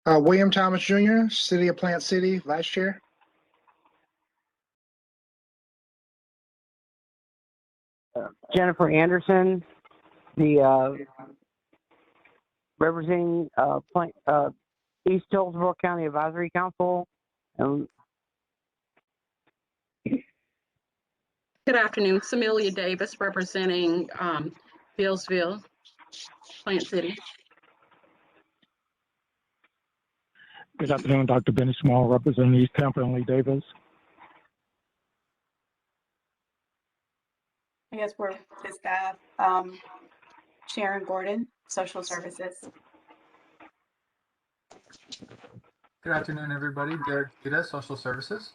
William Thomas Jr., City of Plant City, Vice Chair. Jennifer Anderson, the representing East Hillsborough County Advisory Council. Good afternoon, Samelia Davis, representing Billsville, Plant City. Good afternoon, Dr. Benny Small, representing East Tampa and Lee Davis. I guess we're his staff. Sharon Gordon, Social Services. Good afternoon, everybody. Derek Gillis, Social Services.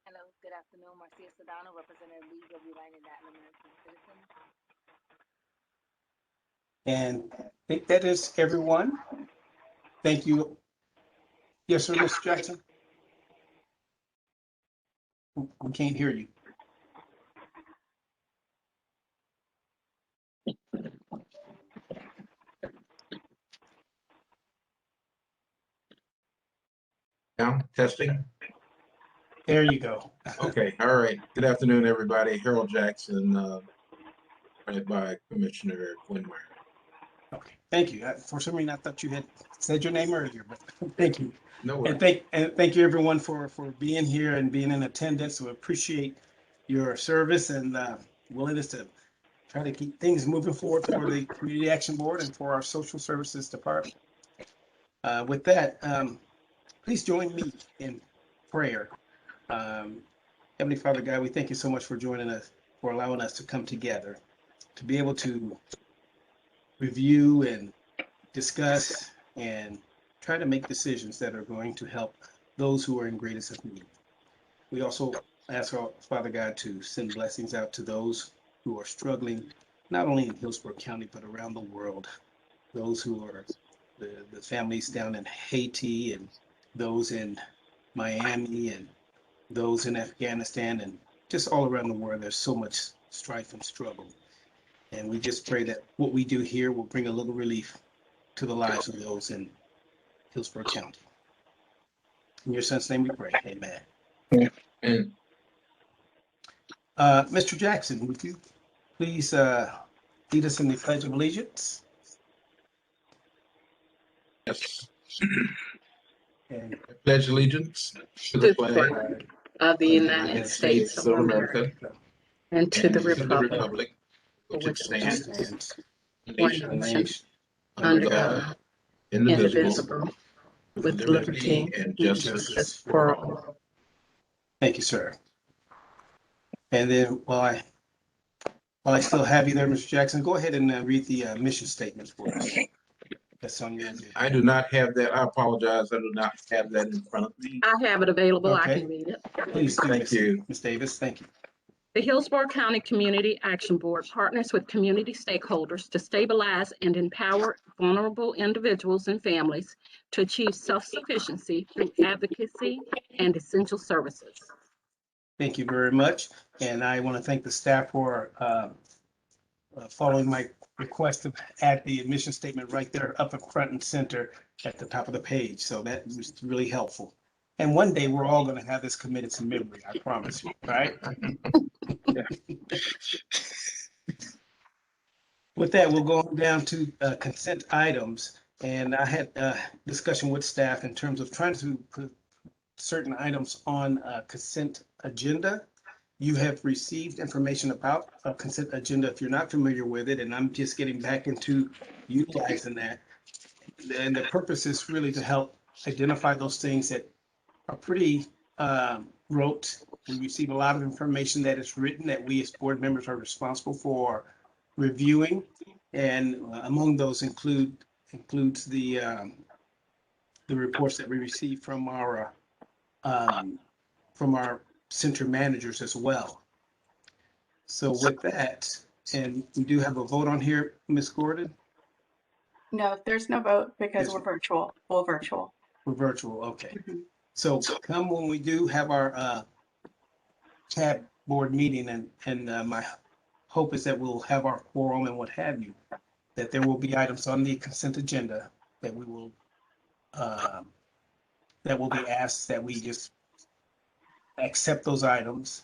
Hello, good afternoon. Marcia, Cedano, representing League of United Latin American Citizens. And I think that is everyone. Thank you. Yes, sir, Mr. Jackson. We can't hear you. Now, testing. There you go. Okay, all right. Good afternoon, everybody. Harold Jackson, right by Commissioner Quinmeyer. Okay, thank you. For some reason, I thought you had said your name earlier, but thank you. No worries. And thank you, everyone, for being here and being in attendance. We appreciate your service and willingness to try to keep things moving forward for the Community Action Board and for our Social Services Department. With that, please join me in prayer. Heavenly Father God, we thank you so much for joining us, for allowing us to come together, to be able to review and discuss and try to make decisions that are going to help those who are in greatest of need. We also ask our Father God to send blessings out to those who are struggling, not only in Hillsborough County, but around the world. Those who are the families down in Haiti and those in Miami and those in Afghanistan and just all around the world. There's so much strife and struggle. And we just pray that what we do here will bring a little relief to the lives of those in Hillsborough County. In your son's name we pray, amen. And Mr. Jackson, would you please lead us in the Pledge of Allegiance? yes, And I pledge allegiance to the flag Of the United States of America and to the republic for which it stands, one nation, under God, indivisible, with liberty and justice justice for all. thank you, sir. And then while I still have you there, Mr. Jackson, go ahead and read the mission statements for us. That's on your agenda. I do not have that. I apologize. I do not have that in front of me. I have it available. I Okay. can read it. Please do, Thank you. Ms. Davis. Thank you. The Hillsborough County Community Action Board partners with community stakeholders to stabilize and empower vulnerable individuals and families to achieve self-sufficiency through advocacy and essential services. Thank you very much. And I want to thank the staff for following my request to add the admission statement right there up in front and center at the top of the page. So that was really helpful. And one day we're all going to have this committed to memory, I promise you, right? With that, we'll go down to consent items. And I had a discussion with staff in terms of trying to put certain items on a consent agenda. You have received information about a consent agenda if you're not familiar with it, and I'm just getting back into utilizing that. And the purpose is really to help identify those things that are pretty rote. We receive a lot of information that is written that we as board members are responsible for reviewing, and among those includes the reports that we receive from our center managers as well. So with that, and we do have a vote on here, Ms. Gordon? No, there's no vote because Yes. we're virtual, full virtual. We're virtual, okay. Mhm. So come when we do have our tab board meeting, and my hope is that we'll have our quorum and what have you. that there will be items on the consent agenda that we will, that will be asked that we just accept those items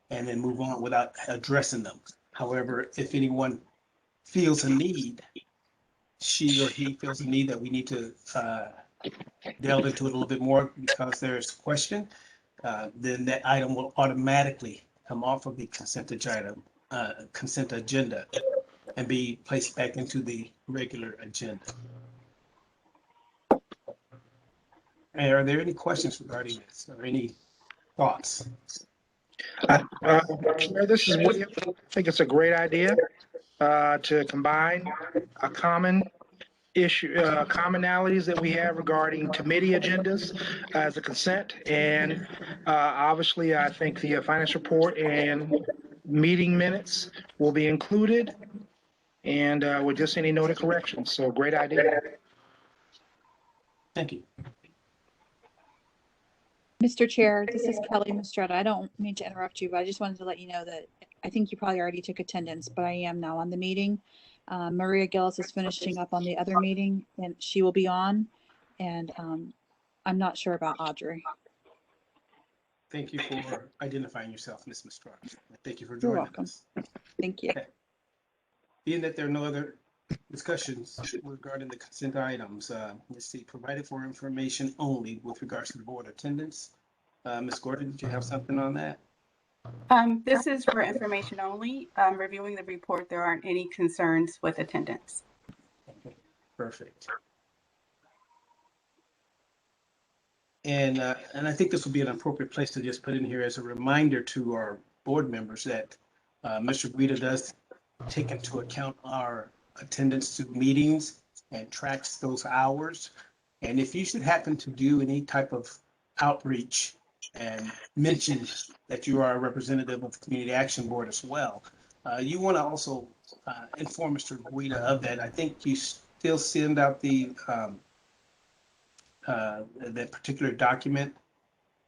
and then move on without addressing them. However, if anyone feels a need, she or he feels a need that we need to delve into it a little bit more because there's a question, then that item will automatically come off of the consent agenda and be placed back into the regular agenda. And are there any questions regarding this or any thoughts? Chair, this is William. I think it's a great idea to combine a common issue, commonalities that we have regarding committee agendas as a consent. And obviously, I think the finance report and meeting minutes will be included and with just any noted corrections. So great idea. Thank you. Mr. Chair, this is Kelly Mistretta. I don't mean to interrupt you, but I just wanted to let you know that I think you probably already took attendance, but I am now on the meeting. Maria Gillis is finishing up on the other meeting and she will be on. And I'm not sure about Audrey. Thank you for identifying yourself, Ms. Mistrata. Thank you for You're joining welcome. us. Thank you. Okay. Being that there are no other discussions regarding the consent items, let's see, provided for information only with regards to the board attendance. Ms. Gordon, did you have something on that? This is for information only. Reviewing the report, there aren't any concerns with attendance. Okay, perfect. And I think this would be an appropriate place to just put in here as a reminder to our board members that Mr. Guida does take into account our attendance to meetings and tracks those hours. And if you should happen to do any type of outreach and mention that you are a representative of the Community Action Board as well, you want to also inform Mr. Guida of that. I think you still send out the that particular document.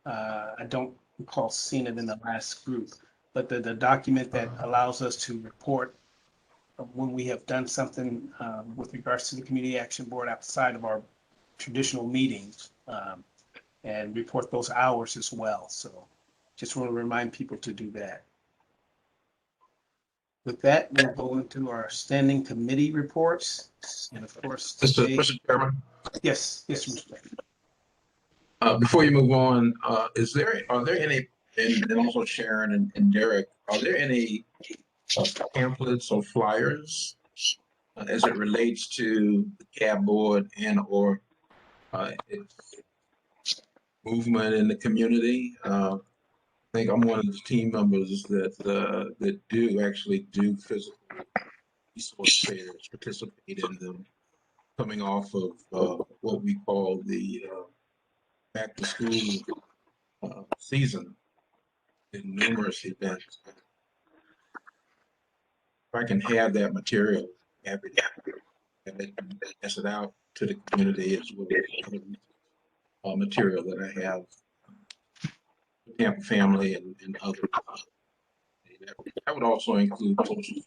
I don't recall seeing it in the last group, but the document that allows us to report when we have done something with regards to the Community Action Board outside of our traditional meetings, and report those hours as well. So just want to remind people to do that. With that, we'll go into our standing committee reports. And of course, today, Mr. Chairman, yes, Mr. before you move on, are there any, and also Sharon and Derek, are there any pamphlets or flyers as it relates to the CAB board and or its movement in the community? I think I'm one of the team members that do physical resource fairs, participate in them, coming off of what we call the back to school season in numerous events. If I can have that material, have it pass it out to the community as well as other material that I have, Tampa family and others. That would also include social services.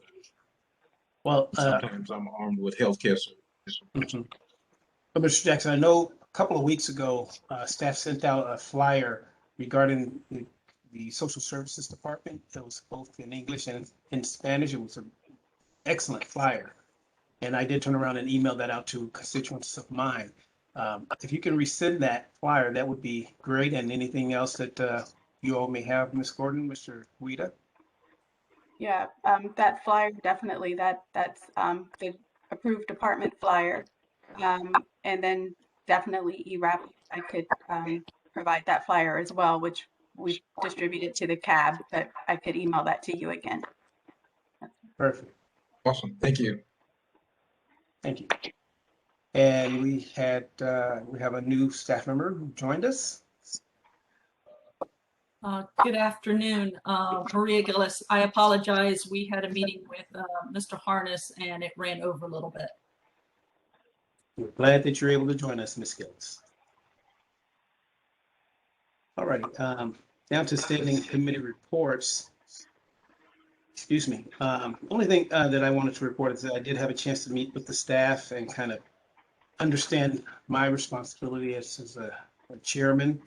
Well, Sometimes I'm armed with healthcare services. mhm. But Mr. Jackson, I know a couple of weeks ago, staff sent out a flyer regarding the social services department. It was both in English and in Spanish. It was an excellent flyer. And I did turn around and email that out to constituents of mine. If you can resend that flyer, that would be great. And anything else that you all may have, Ms. Gordon, Mr. Guida? Yeah, that flyer, definitely, that's the approved department flyer. And then definitely ERAP, I could provide that flyer as well, which we've distributed to the CAB, but I could email that to you again. Perfect. Awesome. Thank you. Thank you. And we have a new staff member who joined us. Good afternoon, Maria Gillis. I apologize. We had a meeting with Mr. Harness and it ran over a little bit. We're glad that you're able to join us, Ms. Gillis. All righty, down to standing committee reports. Excuse me. Only thing that I wanted to report is that I did have a chance to meet with the staff and kind of understand my responsibility as a chairman.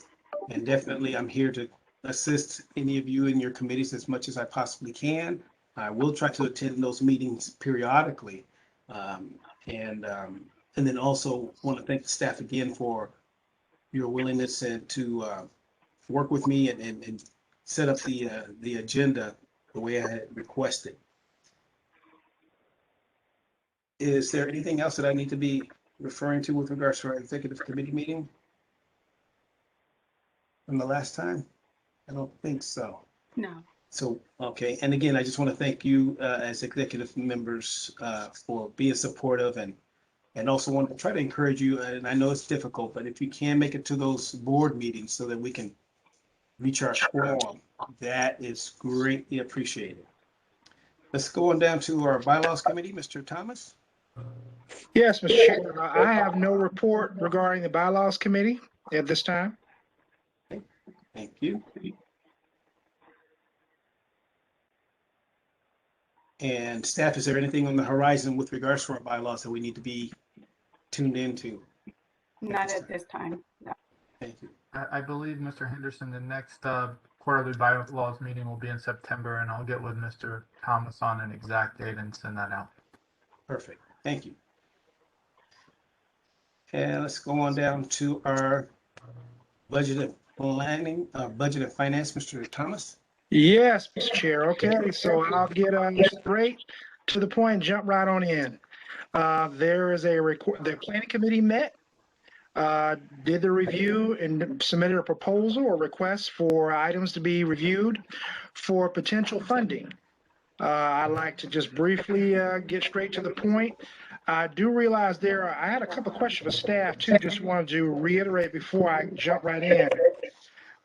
And definitely I'm here to assist any of you in your committees as much as I possibly can. I will try to attend those meetings periodically. And then also want to thank the staff again for your willingness to work with me and set up the agenda the way I had requested. Is there anything else that I need to be referring to with regards to our executive committee meeting from the last time? I don't think so. No. So, okay. And again, I just want to thank you as executive members for being supportive and also want to try to encourage you. And I know it's difficult, but if you can make it to those board meetings so that we can reach our quorum, that is greatly appreciated. Let's go on down to our bylaws committee, Mr. Thomas. Yes, Mr. Chair, I have no report regarding the bylaws committee at this time. Thank you. And staff, is there anything on the horizon with regards to our bylaws that we need to be tuned into? Not at this time. No. Thank you. I believe, Mr. Henderson, the next quarterly bylaws meeting will be in September, and I'll get with Mr. Thomas on an exact date and send that out. Perfect. Thank you. And let's go on down to our budget and planning, budget and finance, Mr. Thomas. Yes, Mr. Chair. Okay, so I'll get straight to the point, jump right on in. There is the planning committee met, did the review and submitted a proposal or request for items to be reviewed for potential funding. I'd like to just briefly get straight to the point. I do realize I had a couple of questions for staff too, just wanted to reiterate before I jump right in.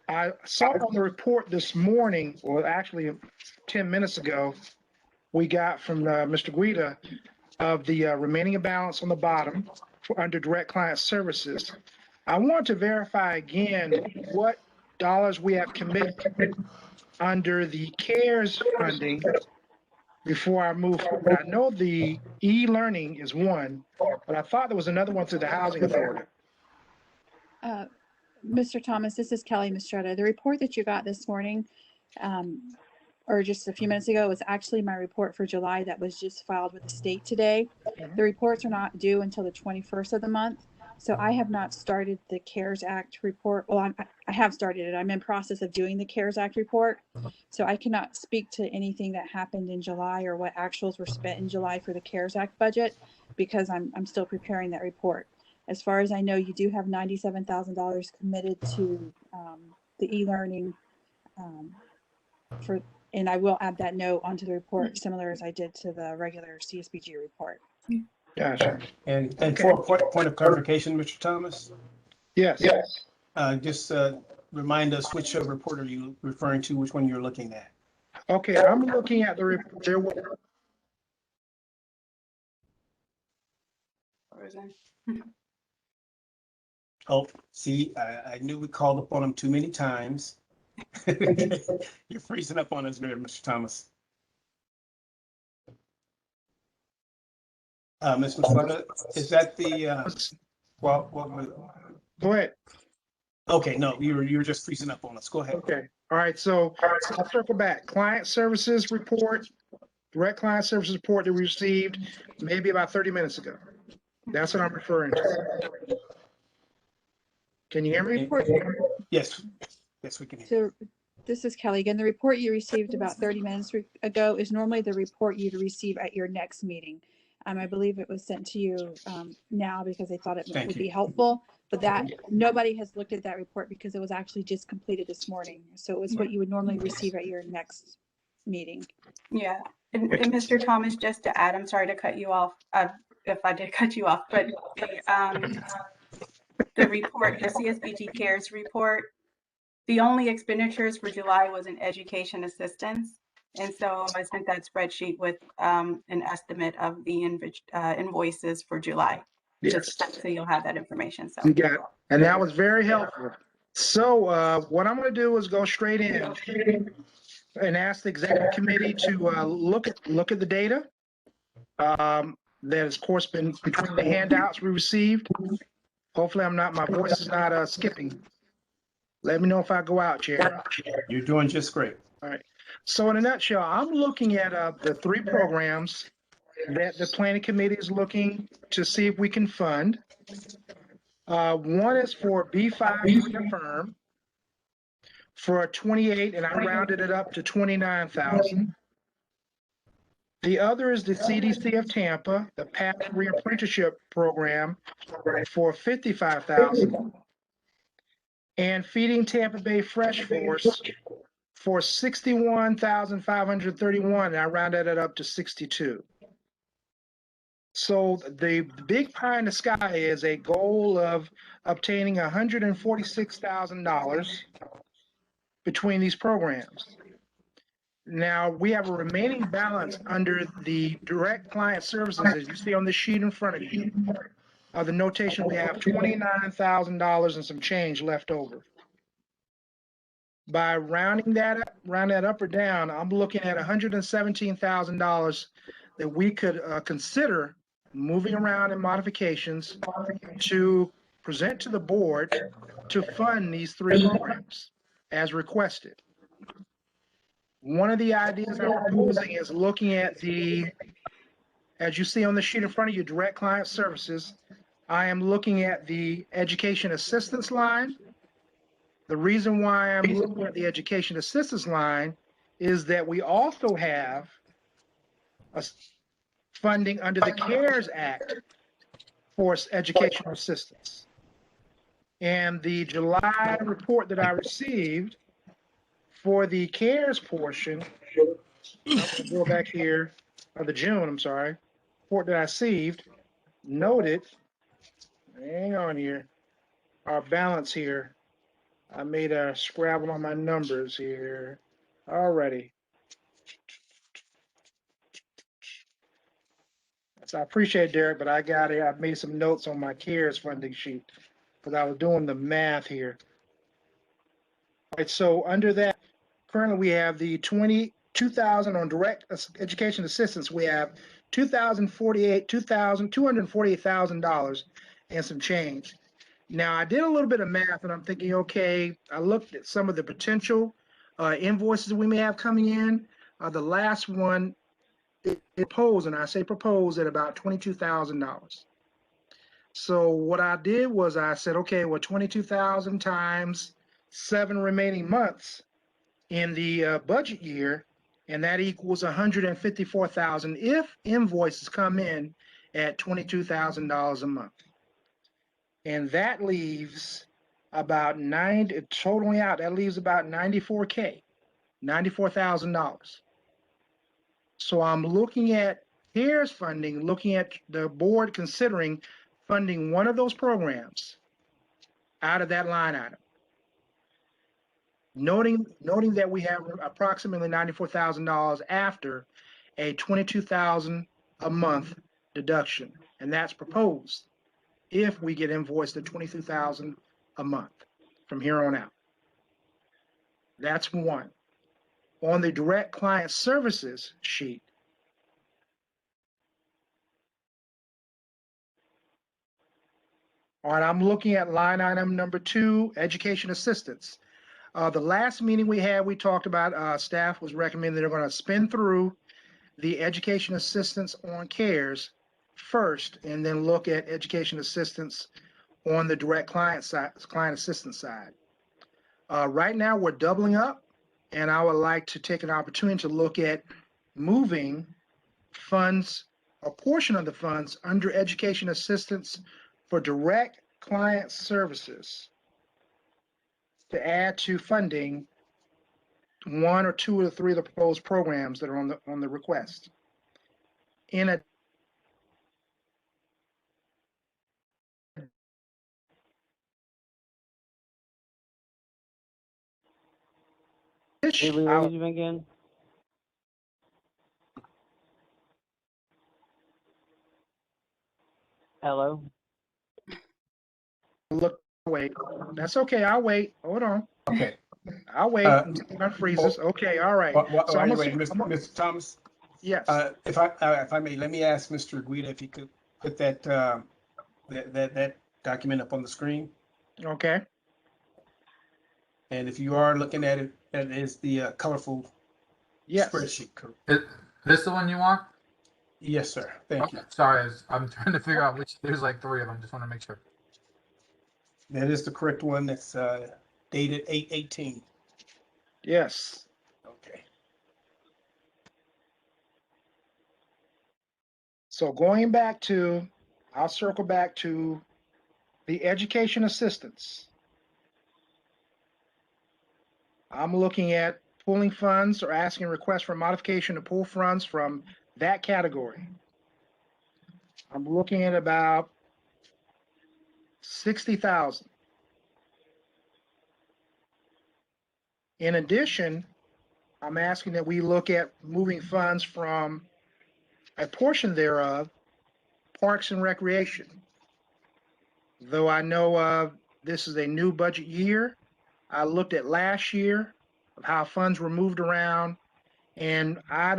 I saw on the report this morning, or actually 10 minutes ago, we got from Mr. Guida of the remaining balance on the bottom for under direct client services. I want to verify again what dollars we have committed under the CARES funding before I move forward. I know the e-learning is one, but I thought there was another one through the Housing Authority. Mr. Thomas, this is Kelly Mistretta. The report that you got this morning, or just a few minutes ago, was actually my report for July that was just filed with the state today. The reports are not due until the 21st of the month. So I have not started the CARES Act report. Well, I have started it. I'm in process of doing the CARES Act report. So I cannot speak to anything that happened in July or what actuals were spent in July for the CARES Act budget because I'm still preparing that report. As far as I know, you do have $97,000 committed to the e-learning and I will add that note onto the report, similar as I did to the regular CSBG report. Gotcha. And for a point of clarification, Mr. Thomas? Yes. Just remind us which report are you referring to, which one you're looking at? Okay, I'm looking at the report. There were. Oh, see, I knew we called upon him too many times. You're freezing up on us there, Mr. Thomas. Ms. Mistretta, is that the, Go ahead. Okay, no, you're just freezing up on us. Go ahead. Okay. All right. So I'll circle back. Client services report, direct client services report that we received maybe about 30 minutes ago. That's what I'm referring to. Can you hear me? Yes. Yes, we can hear. So this is Kelly again. The report you received about 30 minutes ago is normally the report you'd receive at your next meeting. I believe it was sent to you now because they thought it would be helpful, but that nobody has looked at that report because it was actually just completed this morning. So it was what you would normally receive at your next meeting. Yeah, and Mr. Thomas, just to add, I'm sorry to cut you off, if I did cut you off, but the report, the CSBG CARES report, the only expenditures for July was in education assistance. And so I sent that spreadsheet with an estimate of the invoices for July. Yes. Just so you'll have that information. So you got it. And that was very helpful. So what I'm going to do is go straight in. and ask the executive committee to look at the data that has, of course, been between the handouts we received. Hopefully, my voice is not skipping. Let me know if I go out, Chair. You're doing just great. All right. So in a nutshell, I'm looking at the 3 programs that the planning committee is looking to see if we can fund. One is for B5 reaffirm for 28, and I rounded it up to 29,000. The other is the CDC of Tampa, the PATH Reapprenticeship Program for 55,000. And Feeding Tampa Bay Fresh Force for 61,531, and I rounded it up to 62. So the big pie in the sky is a goal of obtaining $146,000 between these programs. Now, we have a remaining balance under the direct client services, as you see on the sheet in front of you. The notation, we have $29,000 and some change left over. By rounding that up or down, I'm looking at $117,000 that we could consider moving around in modifications to present to the board to fund these 3 programs as requested. One of the ideas I'm proposing is looking at as you see on the sheet in front of you, direct client services. I am looking at the education assistance line. The reason why I'm looking at the education assistance line is that we also have funding under the CARES Act for educational assistance. And the July report that I received for the CARES portion, I'm going to go back here, or the June, I'm sorry, report that I received, noted, hang on here, our balance here. I made a scrabble on my numbers here already. So I appreciate it, Derek, but I made some notes on my CARES funding sheet because I was doing the math here. All right, so under that, currently we have the 22,000 on direct education assistance. We have $248,000 and some change. Now I did a little bit of math and I'm thinking, okay, I looked at some of the potential invoices we may have coming in. The last one, it proposed, and I say proposed, at about $22,000. So what I did was I said, okay, well, 22,000 times 7 remaining months in the budget year, and that equals 154,000 if invoices come in at $22,000 a month. And that leaves about totaling out, that leaves about $94,000. So I'm looking at CARES funding, looking at the board considering funding one of those programs out of that line item. Noting that we have approximately $94,000 after a $22,000 a month deduction, and that's proposed if we get invoiced at $22,000 a month from here on out. That's one. On the direct client services sheet, all right, I'm looking at line item number 2, education assistance. The last meeting we had, we talked about staff was recommending they're going to spin through the education assistance on CARES first, and then look at education assistance on the direct client assistance side. Right now, we're doubling up, and I would like to take an opportunity to look at moving funds, a portion of the funds under education assistance for direct client services to add to funding 1 or 2 or 3 of the proposed programs that are on the request. In a Did we lose him again? Hello? wait, that's okay, I'll wait, hold on. Okay. I'll wait Uh, until it unfreezes. Okay, all right. So I'm Anyway, gonna, Mr. Thomas, yes, if I may, let me ask Mr. Guida if he could put that, that document up on the screen. okay, And if you are looking at it, that is the colorful yes. spreadsheet. Is this the one you want? Yes, sir. Thank Okay, you. sorry, I'm trying to figure out which, there's like 3 of them, just want to make sure. That is the correct one. That's dated 8/18. Yes. Okay. So I'll circle back to the education assistance. I'm looking at pulling funds or asking requests for modification to pull funds from that category. I'm looking at about 60,000. In addition, I'm asking that we look at moving funds from a portion thereof, Parks and Recreation. Though I know this is a new budget year, I looked at last year of how funds were moved around, and I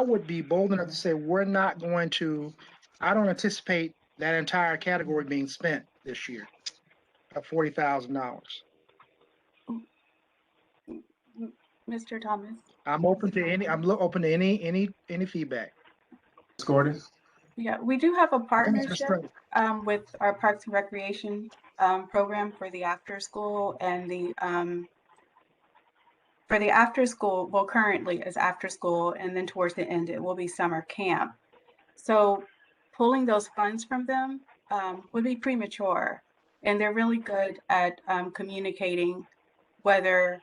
would be bold enough to say I don't anticipate that entire category being spent this year of $40,000. Mr. Thomas? I'm open to any feedback. Ms. Gordon? Yeah, we do have a I think it's Ms. partnership Stratton. with our Parks and Recreation program for the after school and for the after school, well, currently is after school, and then towards the end, it will be summer camp. So pulling those funds from them would be premature. And they're really good at communicating whether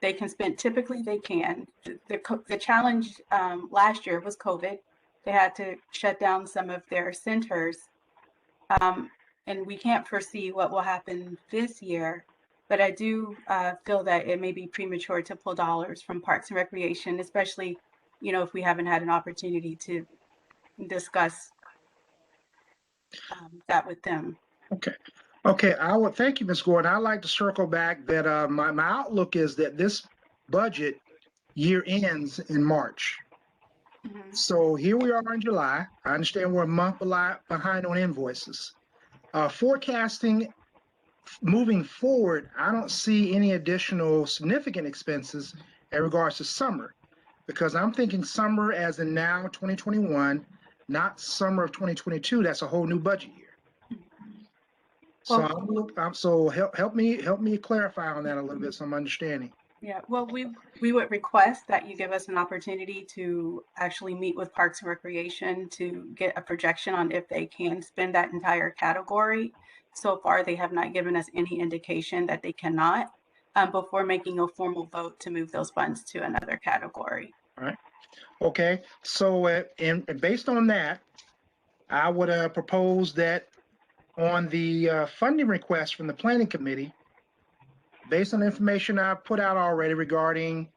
they can spend, typically they can. The challenge last year was COVID. They had to shut down some of their centers. And we can't foresee what will happen this year. But I do feel that it may be premature to pull dollars from Parks and Recreation, especially, if we haven't had an opportunity to discuss that with them. Okay. I would thank you, Ms. Gordon. I'd like to circle back that my outlook is that this budget year ends in March. Mhm. So here we are in July. I understand we're a month behind on invoices. Forecasting moving forward, I don't see any additional significant expenses in regards to summer, because I'm thinking summer as in now 2021, not summer of 2022. That's a whole new budget year. So help me clarify on that a little bit so I'm understanding. Yeah, well, we would request that you give us an opportunity to actually meet with Parks and Recreation to get a projection on if they can spend that entire category. So far, they have not given us any indication that they cannot before making a formal vote to move those funds to another category. All right. Okay. So and based on that, I would propose that on the funding request from the Planning Committee, based on the information I've put out already regarding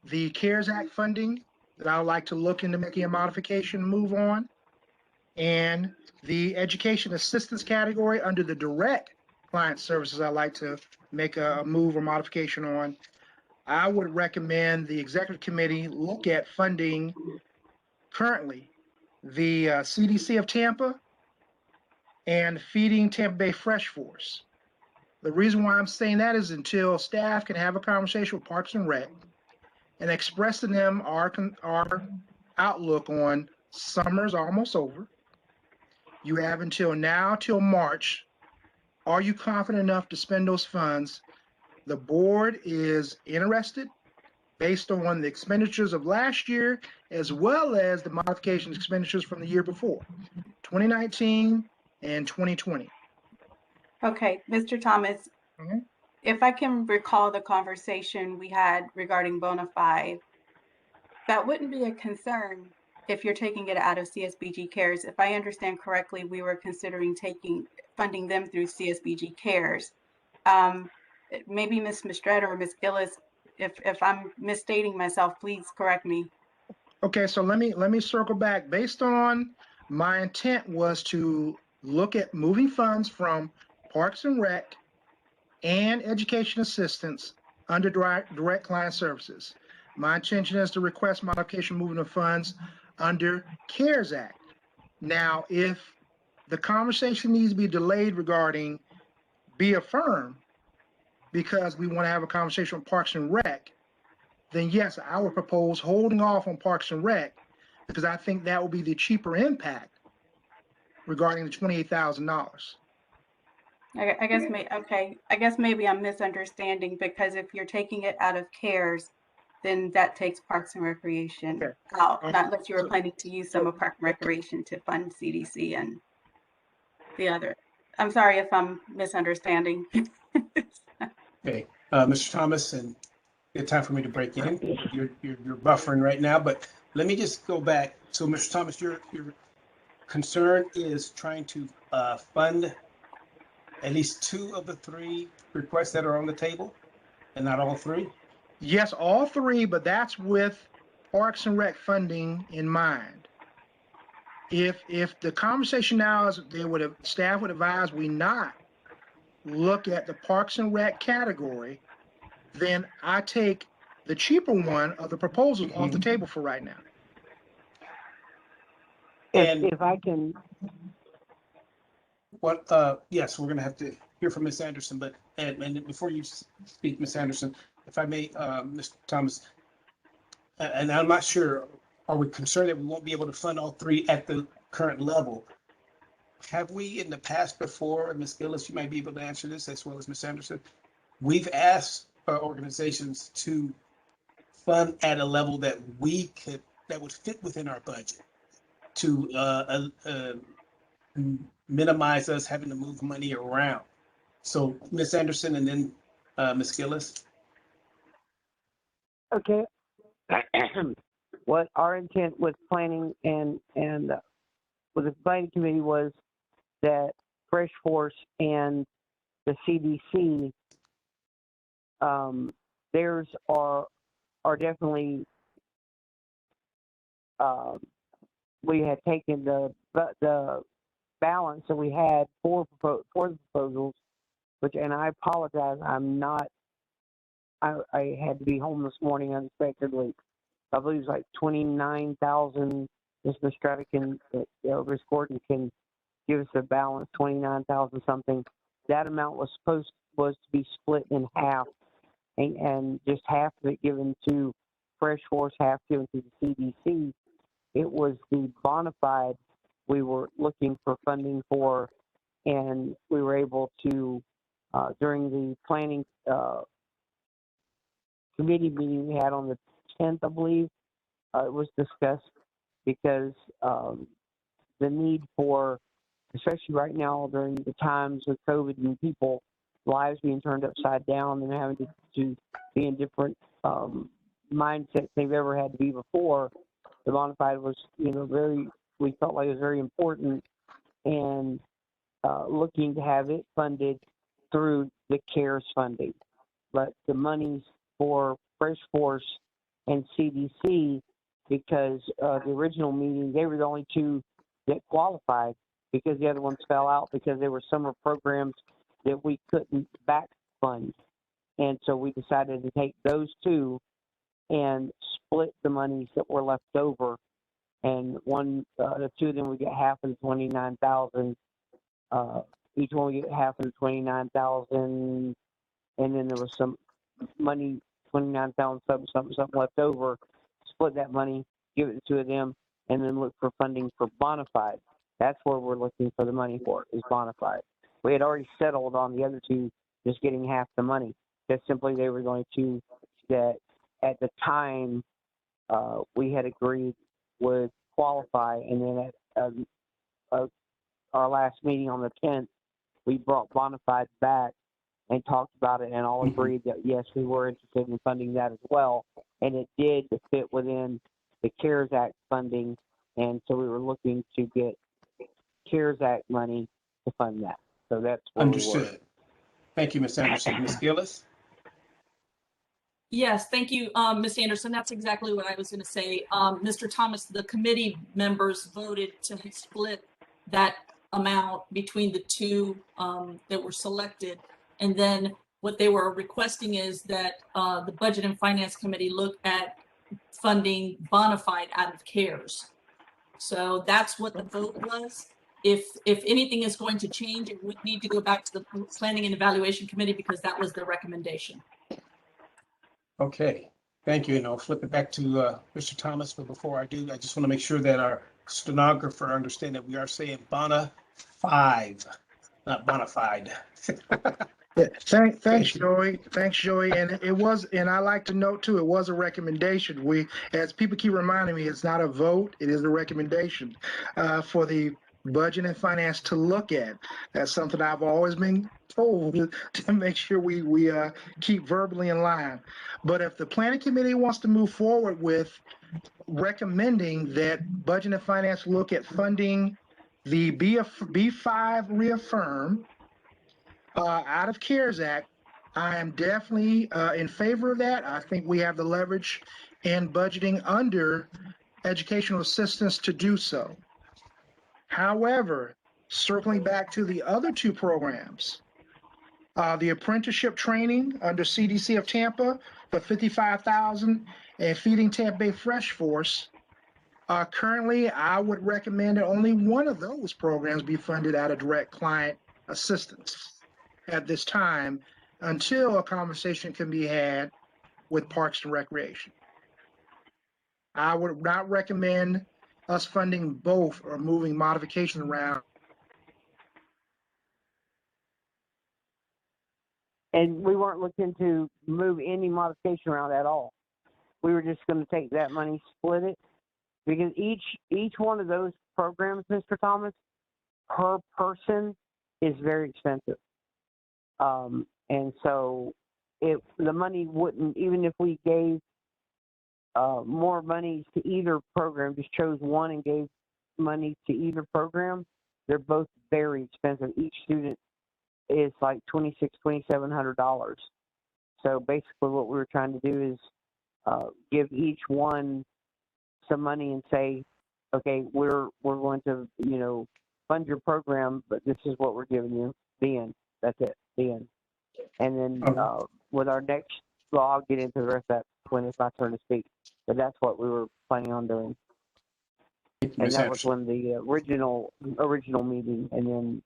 the CARES Act funding, that I would like to look into making a modification move on, and the education assistance category under the direct client services, I'd like to make a move or modification on. I would recommend the executive committee look at funding currently the CDC of Tampa and Feeding Tampa Bay Fresh Force. The reason why I'm saying that is until staff can have a conversation with Parks and Rec and express to them our outlook on summer's almost over. You have until now, till March. Are you confident enough to spend those funds? The board is interested based on the expenditures of last year, as well as the modification expenditures from the year before, 2019 and 2020. Okay, Mr. Thomas, Mhm. if I can recall the conversation we had regarding bona fide, that wouldn't be a concern if you're taking it out of CSBG CARES. If I understand correctly, we were considering funding them through CSBG CARES. Maybe Ms. Mistretta or Ms. Gillis, if I'm misstating myself, please correct me. Okay, so let me circle back. Based on my intent was to look at moving funds from Parks and Rec and education assistance under direct client services. My intention is to request modification movement of funds under CARES Act. Now, if the conversation needs to be delayed regarding be affirmed because we want to have a conversation on Parks and Rec, then yes, I would propose holding off on Parks and Rec because I think that will be the cheaper impact regarding the $28,000. I guess okay. I guess maybe I'm misunderstanding because if you're taking it out of CARES, then that takes Parks and Recreation out. Not unless you were planning to use some of Park and Recreation to fund CDC and the other. I'm sorry if I'm misunderstanding. Okay, Mr. Thomas, and it's time for me to break in. You're buffering right now, but let me just go back. So, Mr. Thomas, your concern is trying to fund at least 2 of the 3 requests that are on the table, and not all 3? Yes, all 3, but that's with Parks and Rec funding in mind. If the conversation now is staff would advise we not look at the Parks and Rec category, then I take the cheaper one of the proposals off the table for right now. If I can. What? Yes, we're going to have to hear from Ms. Anderson, but and before you speak, Ms. Anderson, if I may, Mr. Thomas, and I'm not sure, are we concerned that we won't be able to fund all 3 at the current level? Have we in the past before, and Ms. Gillis, you might be able to answer this as well as Ms. Anderson, we've asked organizations to fund at a level that that would fit within our budget to minimize us having to move money around. So Ms. Anderson and then Ms. Gillis. Okay. What our intent with planning and with the planning committee was that Fresh Force and the CDC, theirs are definitely, we had taken the balance that we had for the proposals, which, and I apologize, I had to be home this morning unexpectedly. I believe it's like 29,000. Mr. Strata can, Ms. Gordon can give us a balance, 29,000 something. That amount was to be split in half, and just half of it given to Fresh Force, half given to the CDC. It was the bona fide we were looking for funding for, and we were able to, during the planning committee meeting we had on the 10th, I believe, it was discussed because the need for, especially right now during the times of COVID and people lives being turned upside down and having to be in different mindsets they've ever had to be before, the bona fide was, we felt like it was very important, and looking to have it funded through the CARES funding. But the monies for Fresh Force and CDC, because the original meeting, they were the only 2 that qualified because the other ones fell out because they were summer programs that we couldn't back fund. And so we decided to take those 2 and split the monies that were left over. And the 2 of them would get half of the 29,000. Each one would get half of the 29,000, and then there was some money, 29,000 something left over. Split that money, give it to 2 of them, and then look for funding for bona fide. That's where we're looking for the money for, is bona fide. We had already settled on the other 2 just getting half the money. Just simply they were going to, that at the time we had agreed would qualify, and then at our last meeting on the 10th, we brought bona fide back and talked about it, and all agreed that yes, we were interested in funding that as well, and it did fit within the CARES Act funding, and so we were looking to get CARES Act money to fund that. So that's where Understood. we were. Thank you, Ms. Anderson. Ms. Gillis. Yes, thank you, Ms. Anderson. That's exactly what I was going to say. Mr. Thomas, the committee members voted to split that amount between the 2 that were selected. And then what they were requesting is that the Budget and Finance Committee look at funding bona fide out of CARES. So that's what the vote was. If anything is going to change, it would need to go back to the Planning and Evaluation Committee because that was their recommendation. Okay, thank you. And I'll flip it back to Mr. Thomas. But before I do, I just want to make sure that our stenographer understand that we are saying bona fide, not bona fide. Yeah, thanks, Joey. Thanks, Joey. And it was, and I like to note too, it was a recommendation. We, as people keep reminding me, it's not a vote, it is a recommendation for the Budget and Finance to look at. That's something I've always been told to make sure we keep verbally in line. But if the Planning Committee wants to move forward with recommending that Budget and Finance look at funding the B5 reaffirm out of CARES Act, I am definitely in favor of that. I think we have the leverage in budgeting under educational assistance to do so. However, circling back to the other two programs, the apprenticeship training under CDC of Tampa for $55,000 and Feeding Tampa Bay Fresh Force, currently I would recommend that only one of those programs be funded out of direct client assistance at this time until a conversation can be had with Parks and Recreation. I would not recommend us funding both or moving modifications around. And we weren't looking to move any modification around at all. We were just going to take that money, split it, because each one of those programs, Mr. Thomas, per person is very expensive. And so the money wouldn't, even if we gave more money to either program, just chose one and gave money to either program, they're both very expensive. Each student is like $2,700. So basically what we were trying to do is give each one some money and say, okay, we're going to, fund your program, but this is what we're giving you. The end. That's it. The end. And then with our next, well, I'll get into the rest of that when it's my turn to speak. But that's what we were planning on doing. And that was when the original meeting, and then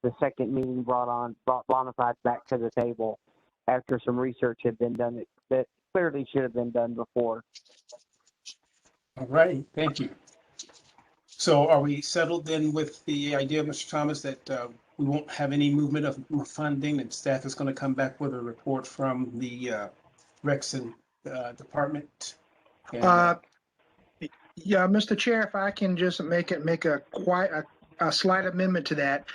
the second meeting brought bona fides back to the table after some research had been done that clearly should have been done before. All right, thank you. So are we settled then with the idea, Mr. Thomas, that we won't have any movement of more funding and staff is going to come back with a report from the Recs and department? And, yeah, Mr. Chair, if I can just make a slight amendment to that.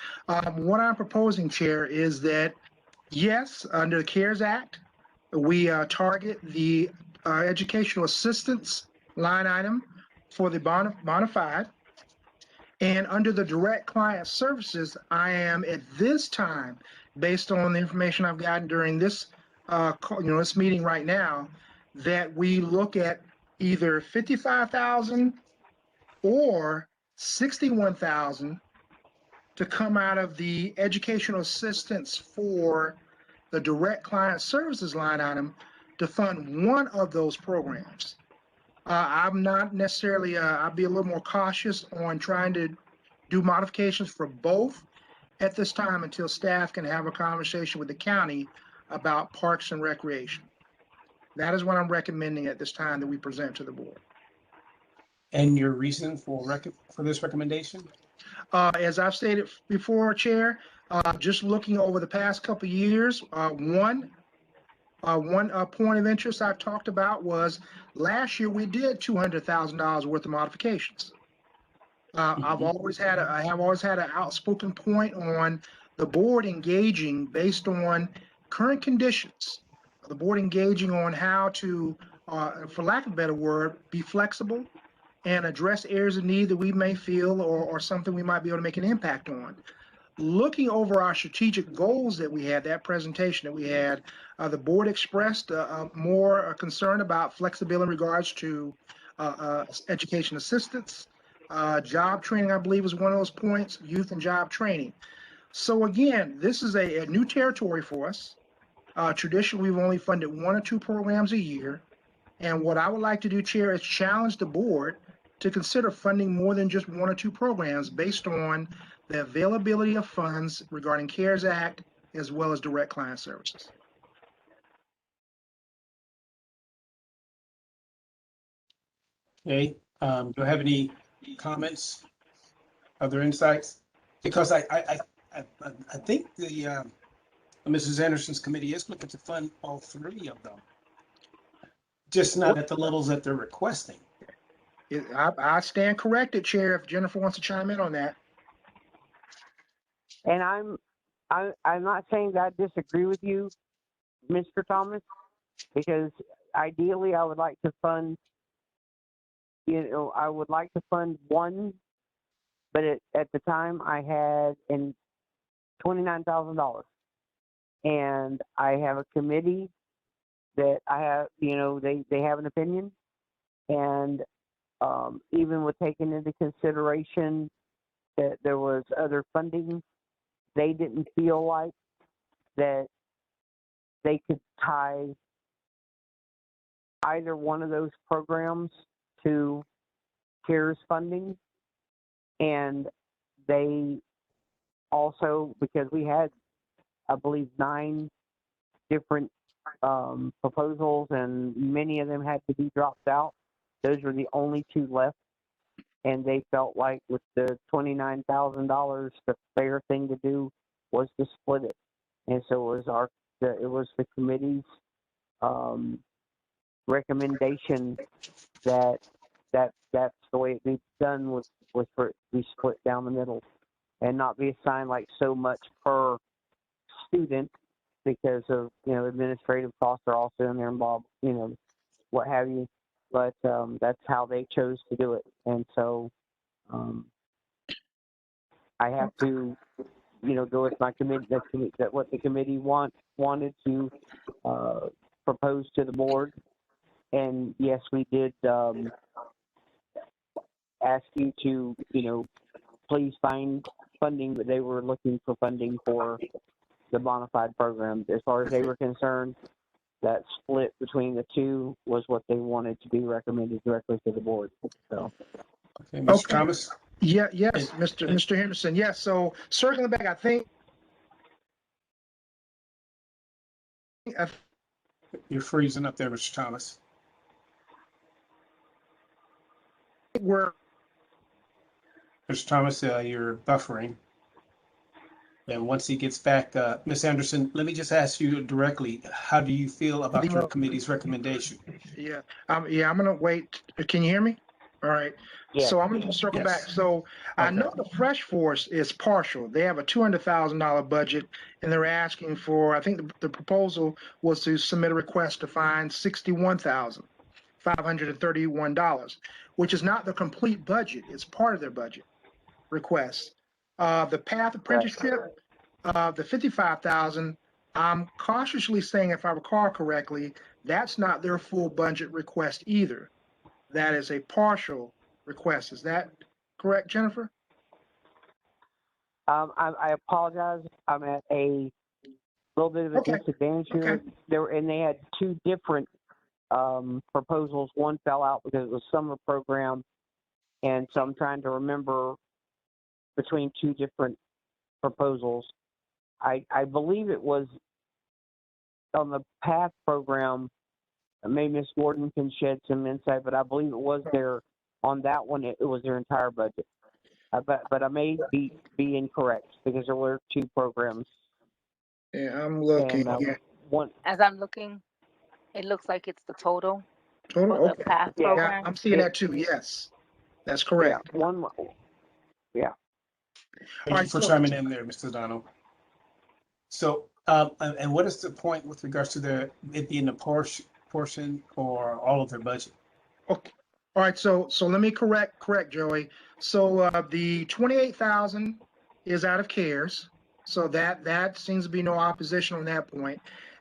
What I'm proposing, Chair, is that yes, under the CARES Act, we target the educational assistance line item for the bona fide. And under the direct client services, I am at this time, based on the information I've gotten during this, this meeting right now, that we look at either 55,000 or 61,000 to come out of the educational assistance for the direct client services line item to fund one of those programs. I'm not necessarily, I'll be a little more cautious on trying to do modifications for both at this time until staff can have a conversation with the county about Parks and Recreation. That is what I'm recommending at this time that we present to the board. And your reason for this recommendation? As I've stated before, Chair, just looking over the past couple of years, one point of interest I've talked about was last year we did $200,000 worth of modifications. I have always had an outspoken point on the board engaging based on current conditions. The board engaging on how to, for lack of a better word, be flexible and address areas of need that we may feel or something we might be able to make an impact on. Looking over our strategic goals that we had, that presentation that we had, the board expressed more concern about flexibility in regards to education assistance, job training, I believe was one of those points, youth and job training. So again, this is a new territory for us. Traditionally, we've only funded 1 or 2 programs a year. And what I would like to do, Chair, is challenge the board to consider funding more than just 1 or 2 programs based on the availability of funds regarding CARES Act as well as direct client services. Okay, do I have any comments, other insights? Because I think the Mrs. Anderson's committee is looking to fund all 3 of them, just not at the levels that they're requesting. I stand corrected, Chair, if Jennifer wants to chime in on that. And I'm not saying that I disagree with you, Mr. Thomas, because ideally I would like to fund, I would like to fund 1, but at the time I had $29,000, and I have a committee that I have, they have an opinion, and even with taking into consideration that there was other funding, they didn't feel like that they could tie either one of those programs to CARES funding. And they also, because we had, I believe, 9 different proposals, and many of them had to be dropped out. Those were the only 2 left. And they felt like with the $29,000, the fair thing to do was to split it. And so it was the committee's recommendation that that's the way it needs done, was for it to be split down the middle and not be assigned like so much per student, because of administrative costs are also in there involved, what have you. But that's how they chose to do it, and so I have to, go with my committee. That what the committee wanted to propose to the board. And yes, we did ask you to, please find funding, but they were looking for funding for the bona fide program. As far as they were concerned, that split between the 2 was what they wanted to be recommended directly to the board. So, okay, Mr. Thomas. Yeah, yes, Mr. Henderson. Yes. So circling back, I think You're freezing up there, Mr. Thomas. we're Mr. Thomas, you're buffering. And once he gets back, Ms. Anderson, let me just ask you directly, how do you feel about your committee's recommendation? Yeah, I'm going to wait. Can you hear me? All right. yeah. So I'm going to circle back. Yes. So I know the Fresh Force is partial. They have a $200,000 budget, and they're asking for, I think the proposal was to submit a request to find $61,531, which is not the complete budget. It's part of their budget request. The PATH apprenticeship, the $55,000, I'm cautiously saying, if I recall correctly, that's not their full budget request either. That is a partial request. Is that correct, Jennifer? I apologize. I'm at a little bit of a disadvantage here. They had 2 different proposals. One fell out because it was summer program, and so I'm trying to remember between 2 different proposals. I believe it was on the PATH program. Maybe Ms. Gordon can shed some insight, but I believe it was on that one. It was their entire budget. But I may be incorrect, because there were 2 programs. Yeah, I'm looking. And, one. As I'm looking, it looks like it's the total Total? for the Okay. PATH Yeah, program. I'm seeing that too. Yes, that's correct. Yeah, one. Yeah. Thank you for chiming in there, Mr. Cedano. So, and what is the point with regards to it being a portion or all of their budget? Okay. All right. So let me correct Joey. So the 28,000 is out of CARES. So that seems to be no opposition on that point.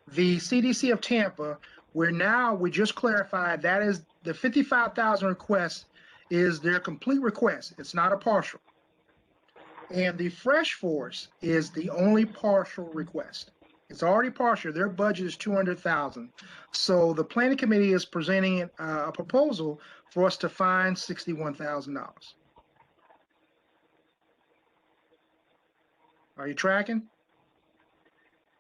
The CDC of Tampa, we just clarified that is the 55,000 request is their complete request. It's not a partial. And the Fresh Force is the only partial request. It's already partial. Their budget is 200,000. So the planning committee is presenting a proposal for us to find $61,000. Are you tracking?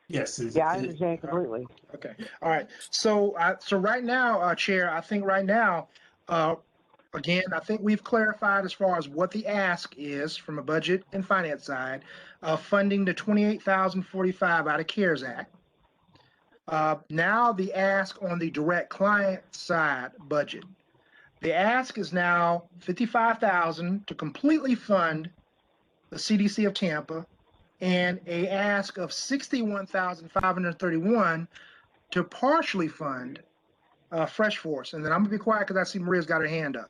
Yes. Yeah, I understand completely. Okay. All right. So, so right now, Chair, I think right now, again, I think we've clarified as far as what the ask is from a budget and finance side of funding the 28,045 out of CARES Act. Now the ask on the direct client side budget. The ask is now 55,000 to completely fund the CDC of Tampa, and a ask of 61,531 to partially fund Fresh Force. And then I'm gonna be quiet because I see Maria's got her hand up.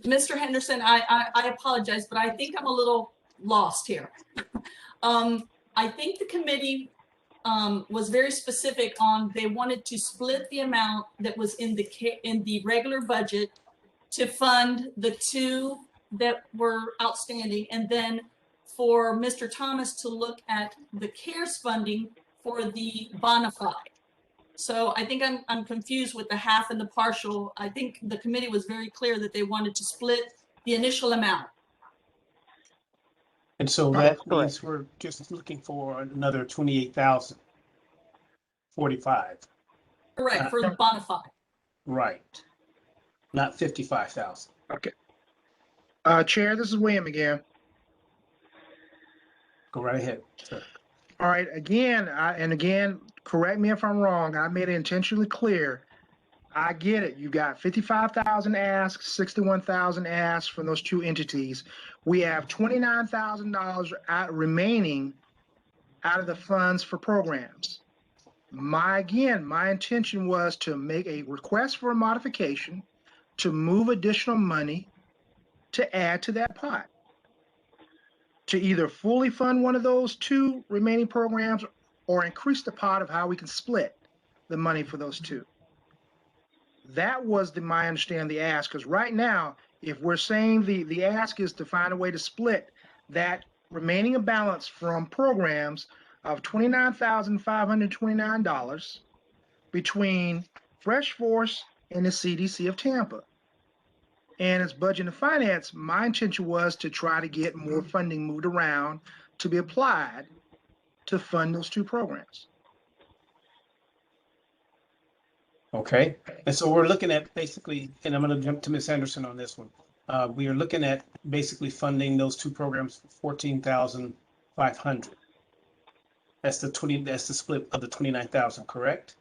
Mr. Henderson, I apologize, but I think I'm a little lost here. I think the committee was very specific on they wanted to split the amount that was in the regular budget to fund the two that were outstanding, and then for Mr. Thomas to look at the CARES funding for the bona fide. So I think I'm confused with the half and the partial. I think the committee was very clear that they wanted to split the initial amount. And so that means we're just looking for another 28,045. Correct, for the bona fide. Right. Not 55,000. Okay. Chair, this is William again. Go right ahead, sir. All right, again, correct me if I'm wrong. I made it intentionally clear. I get it. You got 55,000 asks, 61,000 asks from those two entities. We have $29,000 remaining out of the funds for programs. My intention was to make a request for a modification to move additional money to add to that pot, to either fully fund one of those two remaining programs or increase the pot of how we can split the money for those two. That was my understanding, the ask, because right now, if we're saying the ask is to find a way to split that remaining balance from programs of $29,529 between Fresh Force and the CDC of Tampa. And as budget and finance, my intention was to try to get more funding moved around to be applied to fund those two programs. Okay. And so we're looking at basically, and I'm going to jump to Ms. Henderson on this one. We are looking at basically funding those two programs for 14,500. That's the split of the 29,000, correct?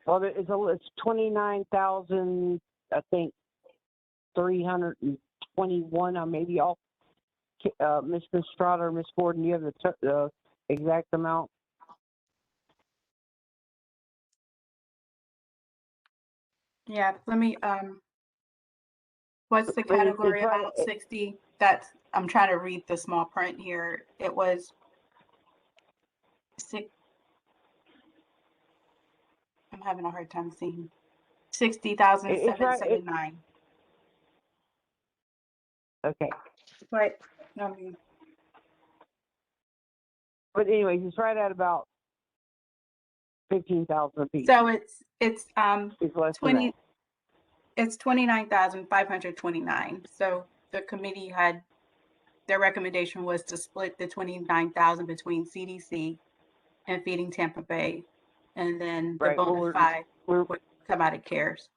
Well, it's 29,000, I think, 321. I maybe off. Ms. Strada or Ms. Gordon, do you have the exact amount? Yeah, let me, what's the category about 60? I'm trying to read the small print here. It was I'm having a hard time seeing. 60,779. Okay. But, but anyways, it's right at about 15,000 a piece. so it's less 20. It's 29,529. So the committee their recommendation was to split the 29,000 between CDC and Feeding Tampa Bay, and then the bona fide would come out of CARES.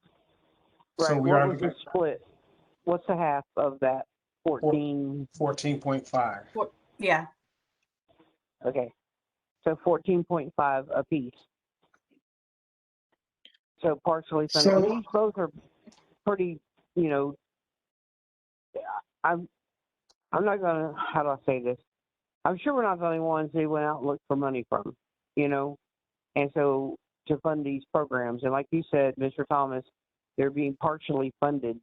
Right. So we what are was the split? What's the half of that? 14.5. Yeah. Okay. So 14.5 a piece. So partially funded. So these both are pretty, I'm not gonna, how do I say this? I'm sure we're not the only ones they went out and looked for money from, and so to fund these programs. And like you said, Mr. Thomas, they're being partially funded.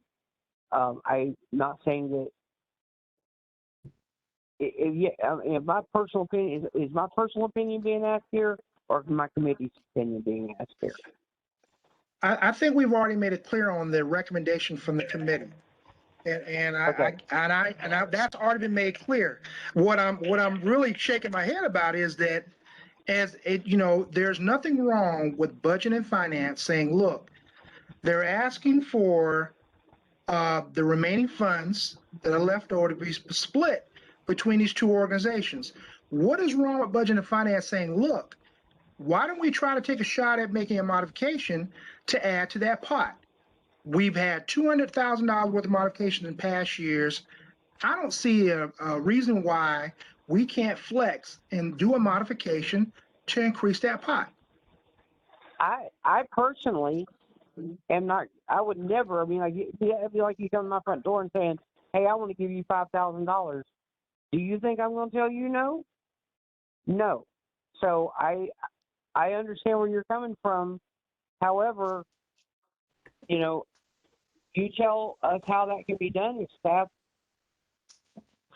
I'm not saying that. My personal opinion is my personal opinion being asked here, or my committee's opinion being asked here? I think we've already made it clear on the recommendation from the committee. And that's already been made clear. What I'm really shaking my head about is that there's nothing wrong with budget and finance saying, look, they're asking for the remaining funds that are left over to be split between these two organizations. What is wrong with budget and finance saying, look, why don't we try to take a shot at making a modification to add to that pot? We've had $200,000 worth of modifications in past years. I don't see a reason why we can't flex and do a modification to increase that pot. I personally am not. I would never. I mean, like it'd be like you come to my front door and saying, "Hey, I want to give you $5,000." Do you think I'm going to tell you no? No. So I understand where you're coming from. However, you tell us how that can be done. If staff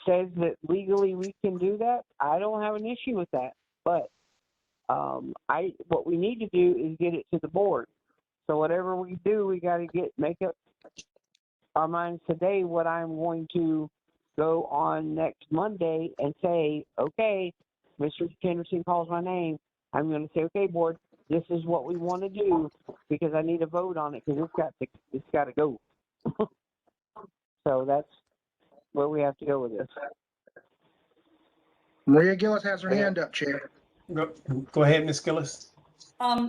says that legally we can do that, I don't have an issue with that. But what we need to do is get it to the board. So whatever we do, we got to make up our minds today what I'm going to go on next Monday and say, okay, Mr. Henderson calls my name. I'm going to say, okay, board, this is what we want to do because I need a vote on it because it's got to go. So that's where we have to go with this. Maria Gillis has her hand up, Chair. Go ahead, Ms. Gillis.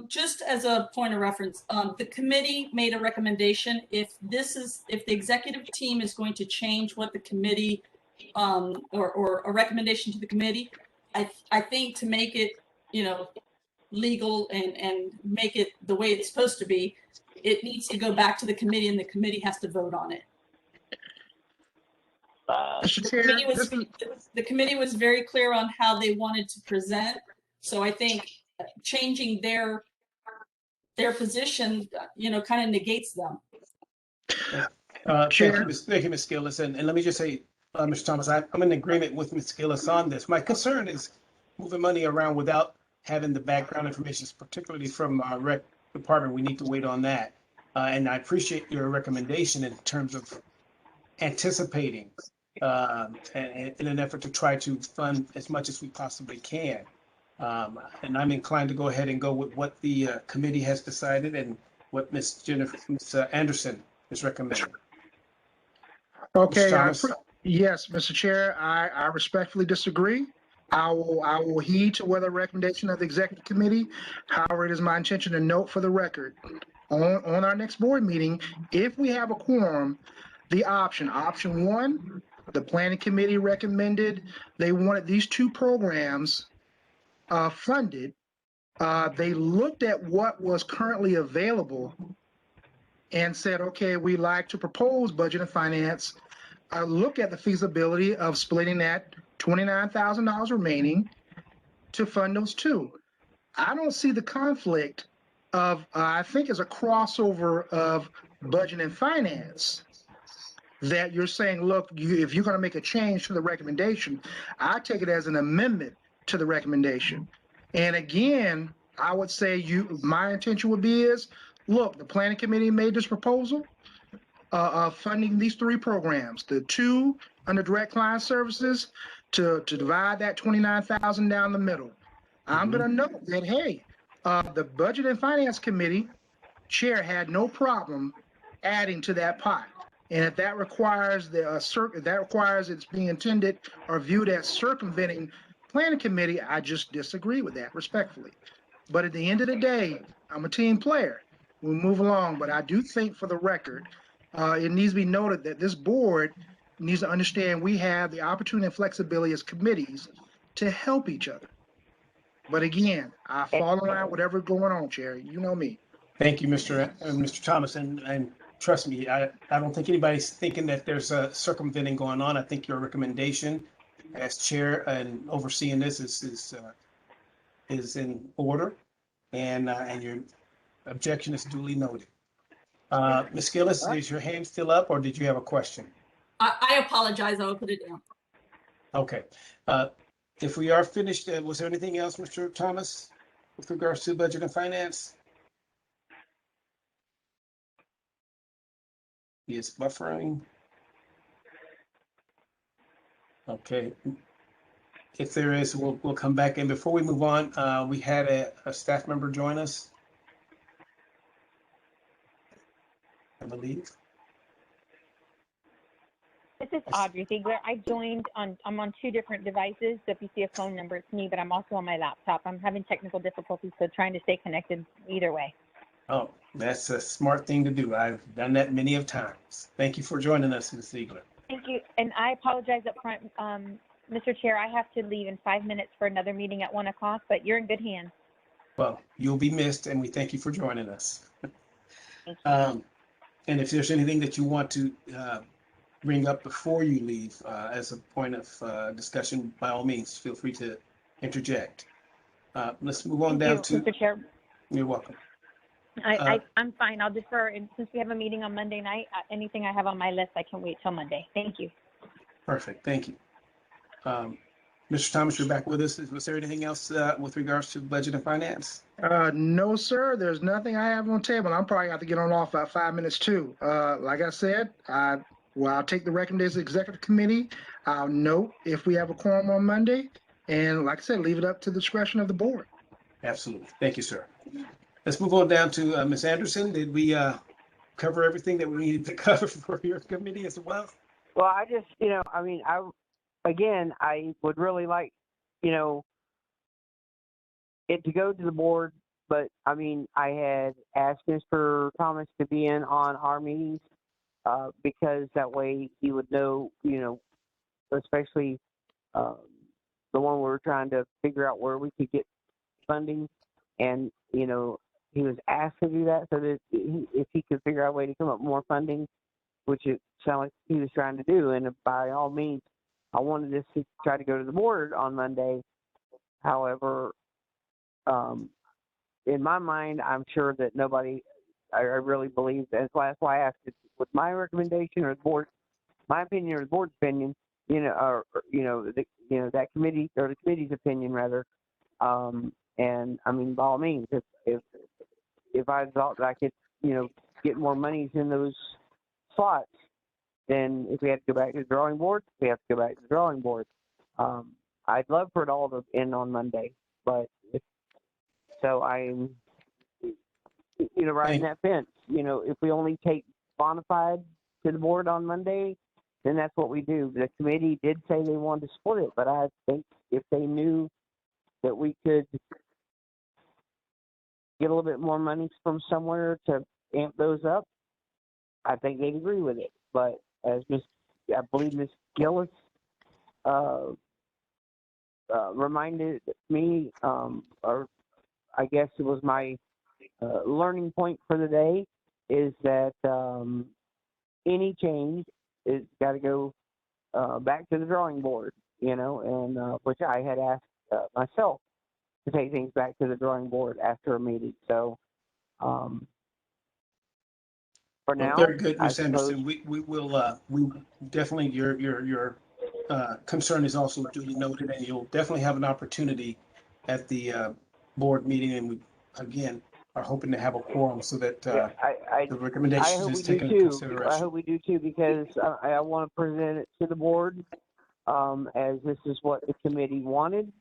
Just as a point of reference, the committee made a recommendation. If the executive team is going to change what the committee, or a recommendation to the committee, I think to make it, legal and make it the way it's supposed to be, it needs to go back to the committee and the committee has to vote on it. The committee was very clear on how they wanted to present. So I think changing their position, kind of negates them. Thank you, Ms. Gillis. And let me just say, Mr. Thomas, I'm in agreement with Ms. Gillis on this. My concern is moving money around without having the background information, particularly from our rec department. We need to wait on that. And I appreciate your recommendation in terms of anticipating in an effort to try to fund as much as we possibly can. And I'm inclined to go ahead and go with what the committee has decided and what Ms. Anderson is recommending. Okay, yes, Mr. Chair, I respectfully disagree. I will heed to whether recommendation of the executive committee. However, it is my intention to note for the record on our next board meeting, if we have a quorum, the option one, the planning committee recommended they wanted these two programs funded. They looked at what was currently available and said, okay, we'd like to propose budget and finance, look at the feasibility of splitting that $29,000 remaining to fund those two. I don't see the conflict of, I think it's a crossover of budget and finance that you're saying, look, if you're going to make a change to the recommendation, I take it as an amendment to the recommendation. And again, I would say my intention would be is, look, the planning committee made this proposal of funding these three programs, the two under direct client services to divide that $29,000 down the middle. I'm going to note that, hey, the budget and finance committee chair had no problem adding to that pot. And if that requires it's being intended or viewed as circumventing planning committee, I just disagree with that respectfully. But at the end of the day, I'm a team player. We'll move along. But I do think for the record, it needs to be noted that this board needs to understand we have the opportunity and flexibility as committees to help each other. But again, I follow around whatever's going on, Chair. You know me. Thank you, Mr. Thomas. And trust me, I don't think anybody's thinking that there's a circumventing going on. I think your recommendation as chair and overseeing this is in order, and your objection is duly noted. Ms. Gillis, is your hand still up, or did you have a question? I apologize. I will put it down. Okay. If we are finished, was there anything else, Mr. Thomas, with regards to budget and finance? He is buffering. Okay. If there is, we'll come back. And before we move on, we had a staff member join us, I believe. This is Audrey Ziegler. I'm on two different devices. So if you see a phone number, it's me, but I'm also on my laptop. I'm having technical difficulties, so trying to stay connected either way. Oh, that's a smart thing to do. I've done that many of times. Thank you for joining us, Ms. Ziegler. Thank you. And I apologize up front, Mr. Chair, I have to leave in 5 minutes for another meeting at 1 o'clock, but you're in good hands. Well, you'll be missed, and we thank you for joining us. Thank you. And if there's anything that you want to bring up before you leave as a point of discussion, by all means, feel free to interject. Let's move on down to. Mr. Chair. You're welcome. I'm fine. I'll defer. And since we have a meeting on Monday night, anything I have on my list, I can wait till Monday. Thank you. Perfect. Thank you. Mr. Thomas, you're back with us. Was there anything else with regards to budget and finance? No, sir. There's nothing I have on the table. I'm probably going to have to get on off about 5 minutes too. Like I said, I'll take the recommendations of the executive committee. I'll note if we have a quorum on Monday. And like I said, leave it up to the discretion of the board. Absolutely. Thank you, sir. Let's move on down to Ms. Anderson. Did we cover everything that we needed to cover for your committee as well? Well, I just, I would really like, it to go to the board, but I had asked Mr. Thomas to be in on our meetings because that way he would know, especially the one we were trying to figure out where we could get funding. And, he was asked to do that so that if he could figure out a way to come up with more funding, which it sounded like he was trying to do. And by all means, I wanted this to try to go to the board on Monday. However, in my mind, I'm sure that I really believe that's why I asked it with my recommendation or the board, my opinion or the board's opinion, that committee or the committee's opinion rather. And by all means, if I thought that I could, get more monies in those slots, then if we had to go back to the drawing board, we have to go back to the drawing board. I'd love for it all to end on Monday, but I'm, riding that fence. If we only take bona fide to the board on Monday, then that's what we do. The committee did say they wanted to split it, but I think if they knew that we could get a little bit more money from somewhere to amp those up, I think they'd agree with it. But as I believe Ms. Gillis reminded me, or I guess it was my learning point for the day, is that any change is got to go back to the drawing board, and which I had asked myself to take things back to the drawing board after a meeting. So for now, very good, Ms. Anderson. We will we definitely your concern is also duly noted, and you'll definitely have an opportunity at the board meeting. And we again are hoping to have a quorum so that the recommendations is taken into consideration. I hope we do too, because I want to present it to the board as this is what the committee wanted.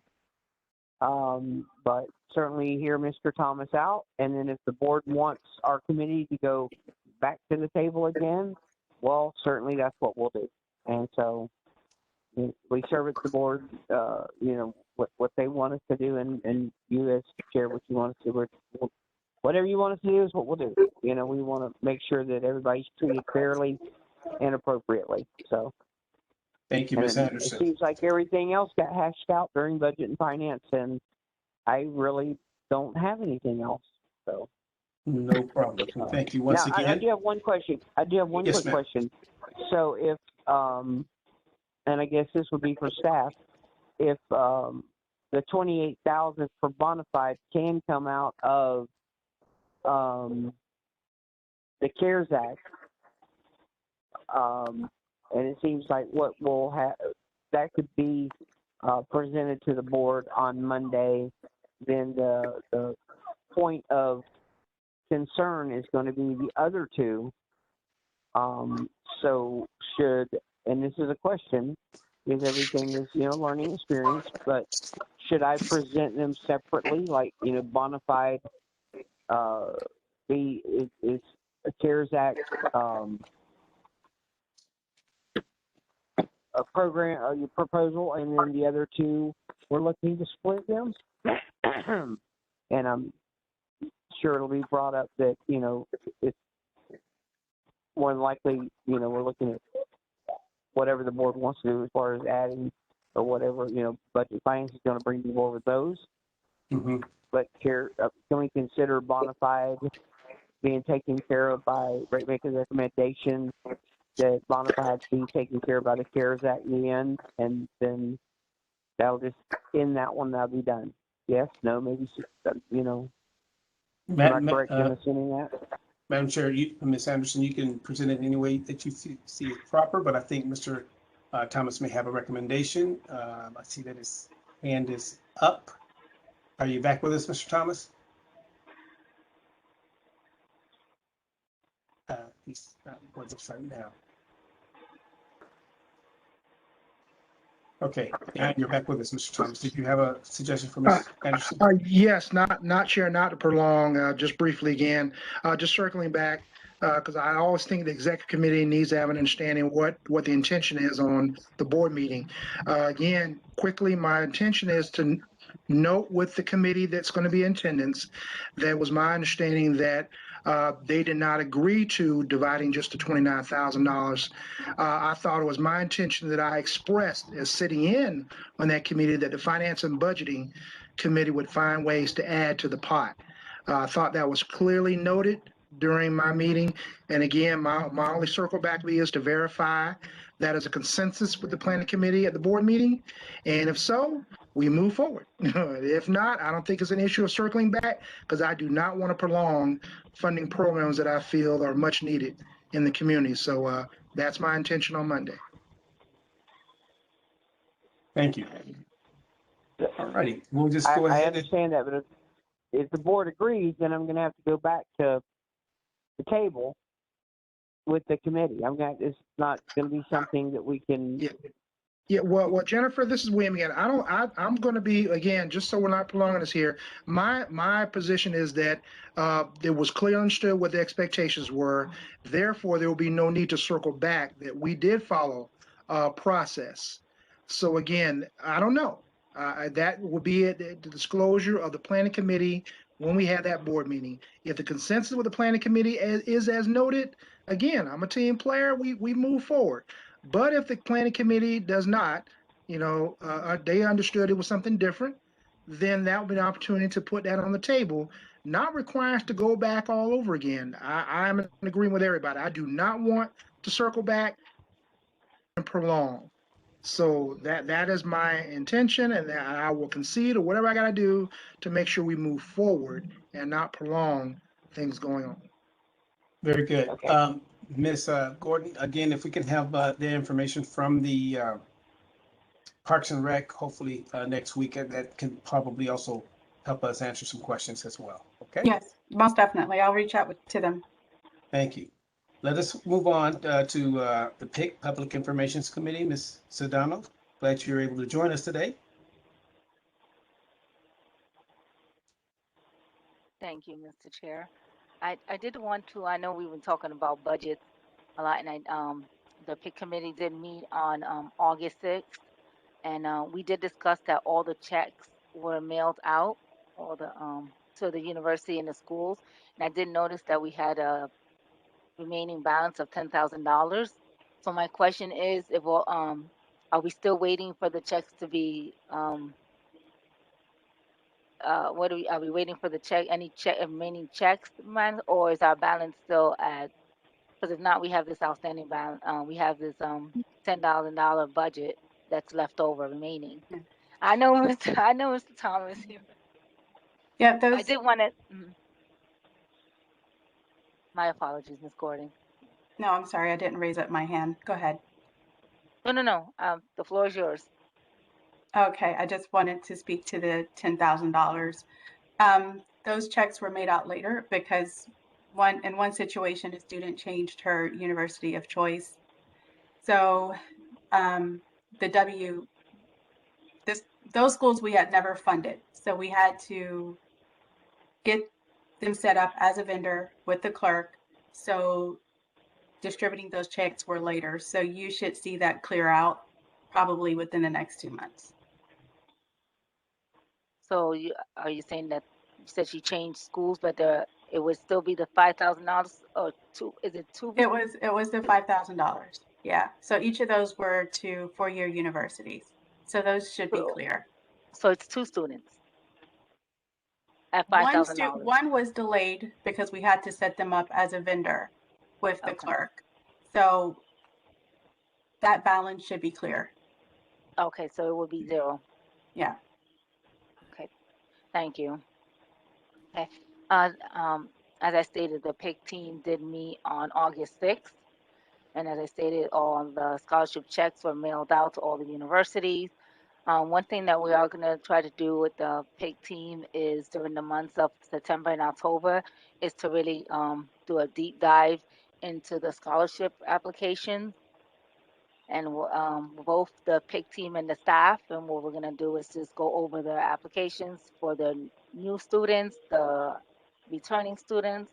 But certainly hear Mr. Thomas out, and then if the board wants our committee to go back to the table again, well, certainly that's what we'll do. And so we serve it to the board, what they want us to do, and you as chair, what you want us to do. Whatever you want us to do is what we'll do. We want to make sure that everybody's treated fairly and appropriately. So. Thank you, Ms. Anderson. It seems like everything else got hashed out during budget and finance, and I really don't have anything else. So. No problem. Thank you once again. I do have one question. Quick question. So if, and I guess this would be for staff, if the $28,000 for bona fide can come out of the CARES Act, and it seems like what we'll have, that could be presented to the board on Monday, then the point of concern is going to be the other two. So and this is a question, because everything is, learning experience. But should I present them separately, like, bona fide, is a CARES Act, a program, your proposal, and then the other two, we're looking to split them? And I'm sure it'll be brought up that, it's more than likely, we're looking at whatever the board wants to do as far as adding or whatever, budget finance is going to bring you over those. Mm-hmm. But can we consider bona fide being taken care of by rate maker's recommendation that bona fide be taken care of by the CARES Act in the end, and then that'll just end that one, that'll be done? Yes, no, maybe, am I correct in assuming that? Madam Chair, Ms. Anderson, you can present it any way that you see it proper, but I think Mr. Thomas may have a recommendation. I see that his hand is up. Are you back with us, Mr. Thomas? He's not with us right now. Okay, yeah, you're back with us, Mr. Thomas. Did you have a suggestion for Ms. Anderson? Yes, not Chair, not to prolong, just briefly again, just circling back, because I always think the executive committee needs to have an understanding what the intention is on the board meeting. Again, quickly, my intention is to note with the committee that's going to be in attendance, that was my understanding that they did not agree to dividing just the $29,000. I thought it was my intention that I expressed as sitting in on that committee that the Finance and Budgeting Committee would find ways to add to the pot. I thought that was clearly noted during my meeting. And again, my only circle back to me is to verify that is a consensus with the Planning Committee at the board meeting. And if so, we move forward. If not, I don't think it's an issue of circling back, because I do not want to prolong funding programs that I feel are much needed in the community. So that's my intention on Monday. Thank you. All righty, we'll just go I ahead. understand that, but if the board agrees, then I'm going to have to go back to the table with the committee. It's not going to be something that we can. Yeah, well, Jennifer, this is William again. I'm going to be, again, just so we're not prolonging this here. My position is that it was clearly understood what the expectations were. Therefore, there will be no need to circle back, that we did follow process. So again, I don't know. That will be at the disclosure of the Planning Committee when we have that board meeting. If the consensus with the Planning Committee is as noted, again, I'm a team player, we move forward. But if the Planning Committee does not, they understood it was something different, then that would be an opportunity to put that on the table, not require us to go back all over again. I'm in agreement with everybody. I do not want to circle back and prolong. So that is my intention, and that I will concede or whatever I got to do to make sure we move forward and not prolong things going on. Very good. Okay. Ms. Gordon, again, if we can have the information from the Parks and Rec, hopefully next week, that can probably also help us answer some questions as well. Okay? Yes, most definitely. I'll reach out to them. Thank you. Let us move on to the PIC, Public Information Committee. Ms. Cedano, glad you're able to join us today. Thank you, Mr. Chair. I did want to, I know we've been talking about budgets a lot, and the PIC committee did meet on August 6th, and we did discuss that all the checks were mailed out, all the to the university and the schools. And I did notice that we had a remaining balance of $10,000. So my question is, if we'll, are we still waiting for the checks to be are we waiting for the check, any remaining checks, man, or is our balance still at, because if not, we have this outstanding balance, we have this $10,000 budget that's left over remaining. I know Mr. Thomas here. Yeah, I did want to, my apologies, Ms. Gordon. No, I'm sorry, I didn't raise up my hand. Go ahead. No, the floor is yours. Okay, I just wanted to speak to the $10,000. Those checks were made out later because in one situation, a student changed her university of choice. So those schools we had never funded. So we had to get them set up as a vendor with the clerk. So distributing those checks were later. So you should see that clear out probably within the next 2 months. So are you saying that you said she changed schools, but it would still be the $5,000 or two? Is it two? It was the $5,000. Yeah. So each of those were to 4-year universities. So those should be clear. So it's 2 students at $5,000. One was delayed because we had to set them up as a vendor with the clerk. So that balance should be clear. Okay, so it would be 0. Yeah. Okay, thank you. Okay, as I stated, the PIC team did meet on August 6th. And as I stated, all the scholarship checks were mailed out to all the universities. One thing that we are going to try to do with the PIC team is during the months of September and October is to really do a deep dive into the scholarship applications. And both the PIC team and the staff, and what we're going to do is just go over the applications for the new students, the returning students.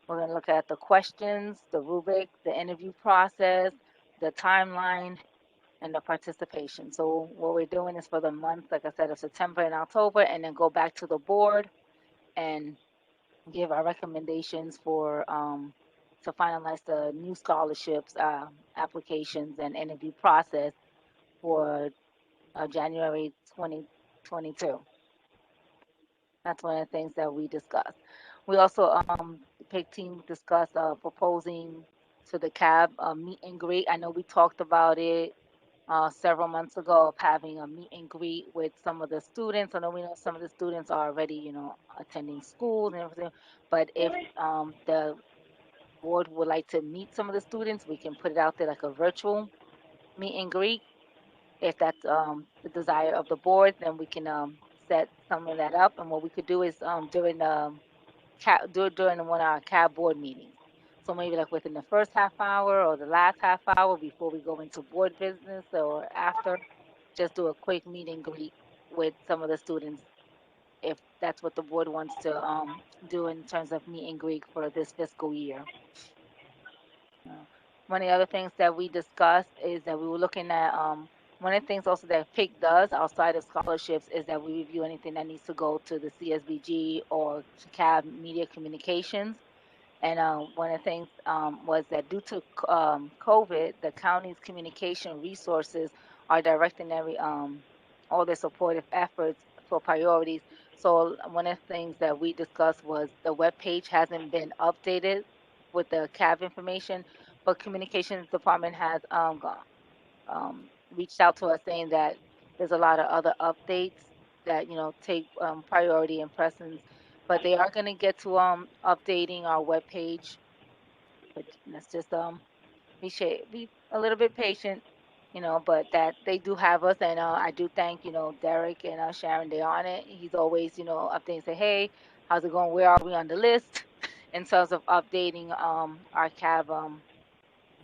We're going to look at the questions, the rubric, the interview process, the timeline, and the participation. So what we're doing is for the month, like I said, of September and October, and then go back to the board and give our recommendations for to finalize the new scholarships applications and interview process for January 2022. That's one of the things that we discussed. We also, the PIC team discussed proposing to the CAB a meet and greet. I know we talked about it several months ago of having a meet and greet with some of the students. I know we know some of the students are already, attending schools and everything. But if the board would like to meet some of the students, we can put it out there like a virtual meet and greet. If that's the desire of the board, then we can set some of that up. And what we could do is during during one of our CAB board meetings. So maybe like within the first half hour or the last half hour before we go into board business or after, just do a quick meet and greet with some of the students if that's what the board wants to do in terms of meet and greet for this fiscal year. One of the other things that we discussed is that we were looking at one of the things also that PIC does outside of scholarships is that we review anything that needs to go to the CSBG or CAB Media Communications. And one of the things was that due to COVID, the county's communication resources are directing all their supportive efforts for priorities. So one of the things that we discussed was the webpage hasn't been updated with the CAB information, but communications department has reached out to us saying that there's a lot of other updates that take priority and precedence, but they are going to get to updating our webpage. But let's just be a little bit patient, but that they do have us, and I do thank Derek and Sharon. They're on it. He's always updating, say, hey, how's it going? Where are we on the list in terms of updating our CAB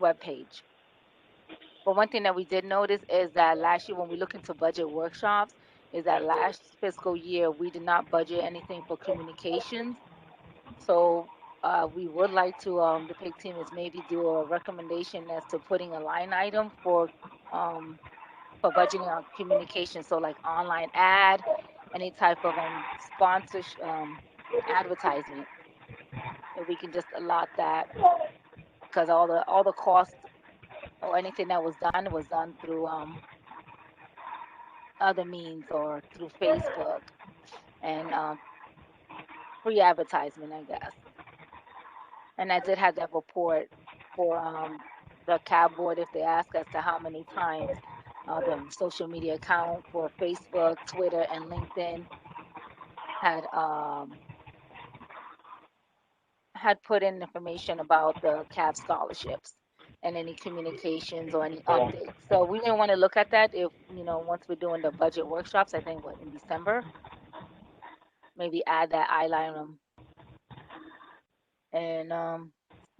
webpage. But one thing that we did notice is that last year when we look into budget workshops, is that last fiscal year we did not budget anything for communications. So we would like to, the PIC team is maybe do a recommendation as to putting a line item for budgeting on communication. So like online ad, any type of sponsorship, advertisement. If we can just allot that, because all the costs or anything that was done through other means or through Facebook and free advertisement, I guess. And I did have that report for the CAB board if they ask as to how many times the social media account for Facebook, Twitter, and LinkedIn had put in information about the CAB scholarships and any communications or any updates. So we didn't want to look at that if, once we're doing the budget workshops, I think in December, maybe add that item. And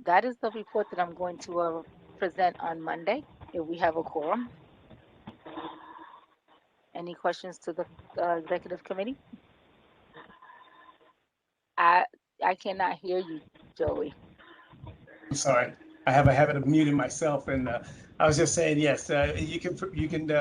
that is the report that I'm going to present on Monday if we have a quorum. Any questions to the executive committee? I cannot hear you, Joey. I'm sorry. I have a habit of muting myself, and I was just saying, yes, you can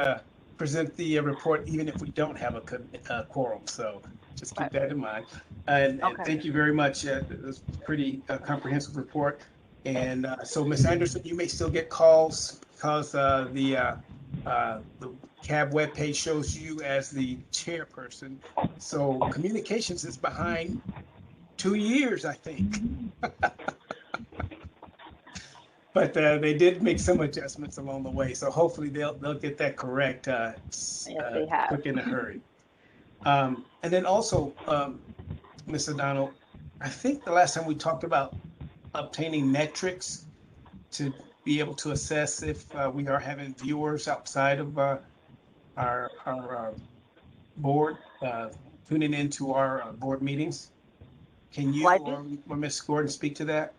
present the report even if we don't have a quorum. So just keep that in mind. And Okay. thank you very much. It was a pretty comprehensive report. And so, Ms. Anderson, you may still get calls because the CAB webpage shows you as the chairperson. So communications is behind 2 years, I think. But they did make some adjustments along the way, so hopefully they'll get that correct Yes, they have. quick in a hurry. And then also, Ms. Cedano, I think the last time we talked about obtaining metrics to be able to assess if we are having viewers outside of our board tuning into our board meetings. Can you or Ms. Gordon speak to that?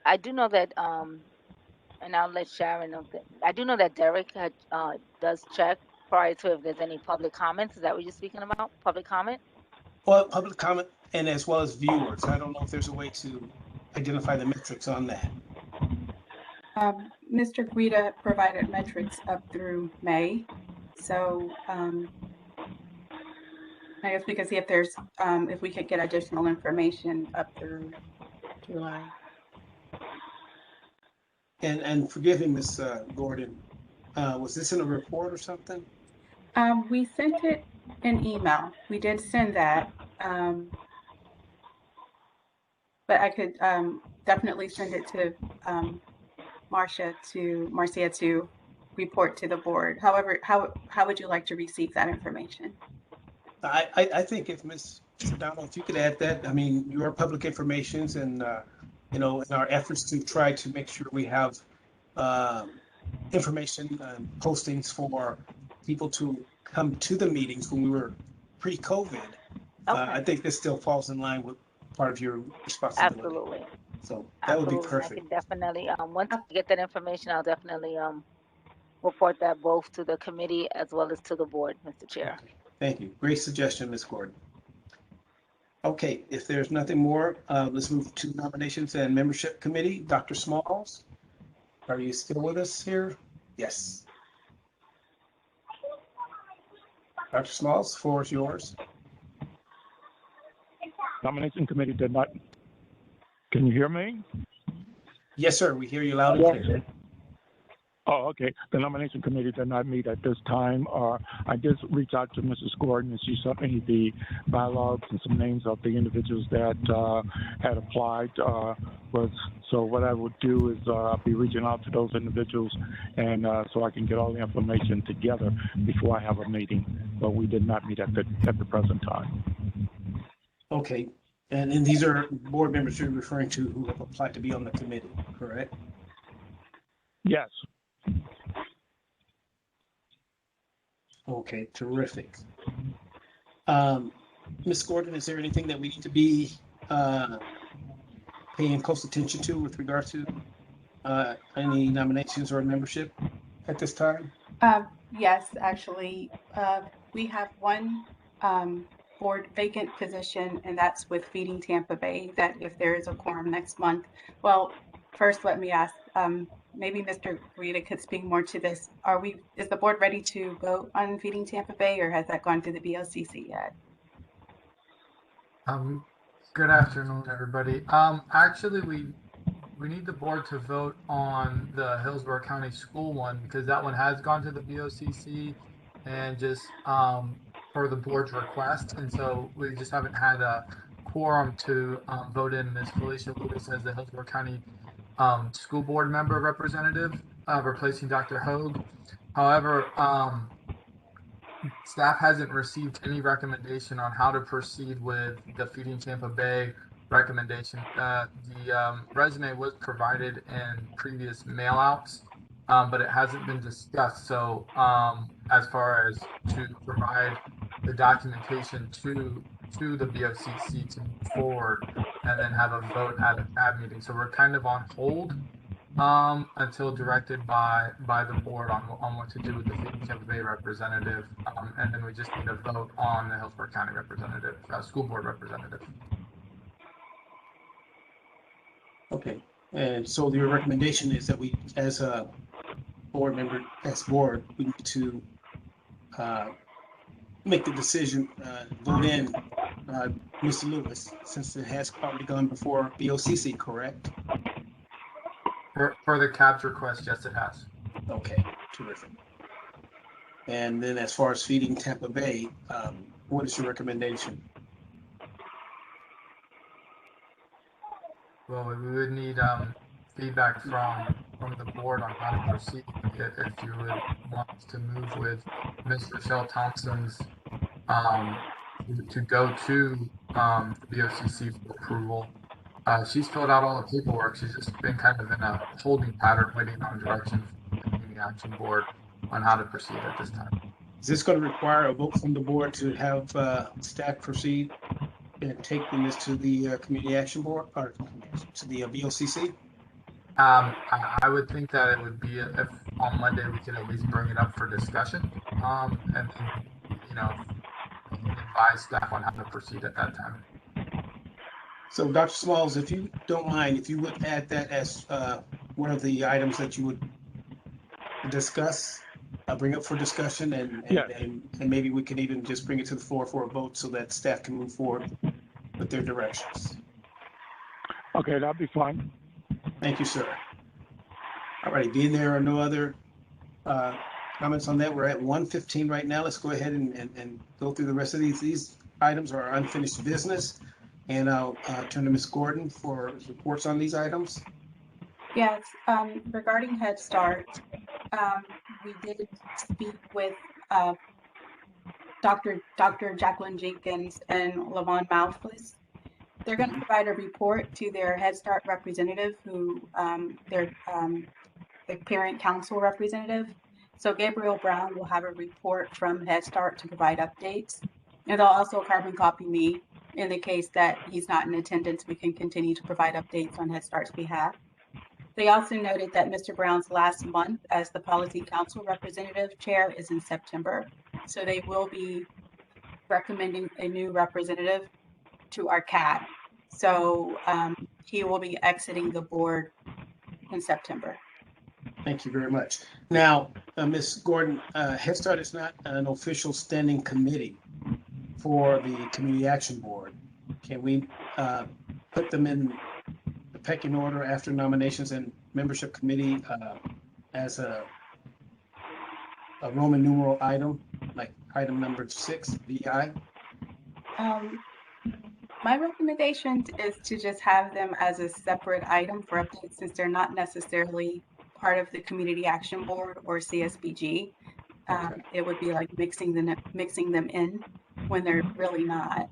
I do know that, and I'll let Sharon know that. I do know that Derek does check prior to if there's any public comments. Is that what you're speaking about? Public comment? Well, public comment and as well as viewers. I don't know if there's a way to identify the metrics on that. Mr. Guida provided metrics up through May. So I guess we could see if there's, if we could get additional information up through July. And forgive me, Ms. Gordon, was this in a report or something? We sent it in email. We did send that. But I could definitely send it to Marcia to report to the board. However, how would you like to receive that information? I think if Ms. Cedano, if you could add that, I mean, your public informations and, you know, in our efforts to try to make sure we have information and postings for people to come to the meetings when we were pre-COVID. I think this still falls in line with part of your responsibility. Absolutely. So that would be perfect. I can definitely, once I get that information, I'll definitely report that both to the committee as well as to the board, Mr. Chair. Okay. Thank you. Great suggestion, Ms. Gordon. Okay, if there's nothing more, let's move to nominations and membership committee. Dr. Smalls, are you still with us here? Yes. Dr. Smalls, floor is yours. Nomination committee did not. Can you hear me? Yes, sir. We hear you loud and clear. Oh, okay. The nomination committee did not meet at this time. I did reach out to Mrs. Gordon and she sent me the bylaws and some names of the individuals that had applied. So what I would do is I'll be reaching out to those individuals and so I can get all the information together before I have a meeting. But we did not meet at the present time. Okay. And these are board members you're referring to who have applied to be on the committee, correct? Yes. Okay, terrific. Ms. Gordon, is there anything that we need to be paying close attention to with regard to any nominations or membership at this time? Yes, actually, we have one board vacant position, and that's with Feeding Tampa Bay, that if there is a quorum next month. Well, first, let me ask, maybe Mr. Rita could speak more to this. Is the board ready to vote on Feeding Tampa Bay, or has that gone through the BOCC yet? Good afternoon, everybody. Actually, we need the board to vote on the Hillsborough County School one because that one has gone to the BOCC and just for the board's request, and so we just haven't had a quorum to vote in Ms. Felicia Lewis as the Hillsborough County school board member representative, replacing Dr. Hogue. However, staff hasn't received any recommendation on how to proceed with the Feeding Tampa Bay recommendation. The resume was provided in previous mailouts, but it hasn't been discussed. So as far as to provide the documentation to the BOCC to move forward and then have a vote at a CAB meeting. So we're kind of on hold until directed by the board on what to do with the Tampa Bay representative, and then we just need a vote on the Hillsborough County representative, school board representative. Okay, and so your recommendation is that we, as a board member, we need to make the decision, vote in Mr. Lewis, since it has already gone before BOCC, correct? For the CABS request, yes, it has. Okay, terrific. And then as far as feeding Tampa Bay, what is your recommendation? Well, we would need feedback from the board on how to proceed. If you would want to move with Ms. Rochelle Thompson's to go to the BOCC for approval. She's filled out all the paperwork. She's just been kind of in a holding pattern, waiting on direction from the Community Action Board on how to proceed at this time. Is this going to require a vote from the board to have staff proceed and taking this to the Community Action Board or to the BOCC? I would think that it would be if on Monday we could at least bring it up for discussion, and advise staff on how to proceed at that time. So, Dr. Smalls, if you don't mind, if you would add that as one of the items that you would discuss, bring up for discussion, and maybe we can even just bring it to the floor for a vote so that staff can move forward with their directions. Okay, that'll be fine. Thank you, sir. All righty, being there are no other comments on that, we're at 1:15 right now. Let's go ahead and go through the rest of these. These items are unfinished business. And I'll turn to Ms. Gordon for reports on these items. Yes, regarding Head Start, we did speak with Dr. Jacqueline Jenkins and Lavon Malthus. They're going to provide a report to their Head Start representative, who their parent council representative. So Gabriel Brown will have a report from Head Start to provide updates, and they'll also carbon copy me. In the case that he's not in attendance, we can continue to provide updates on Head Start's behalf. They also noted that Mr. Brown's last month as the Policy Council Representative Chair is in September. So they will be recommending a new representative to our CAB. So he will be exiting the board in September. Thank you very much. Now, Ms. Gordon, Head Start is not an official standing committee for the Community Action Board. Can we put them in the pecking order after nominations and membership committee as a Roman numeral item, like item number 6, VI? My recommendation is to just have them as a separate item for updates, since they're not necessarily part of the Community Action Board or CSBG. It would be like mixing them in when they're really not.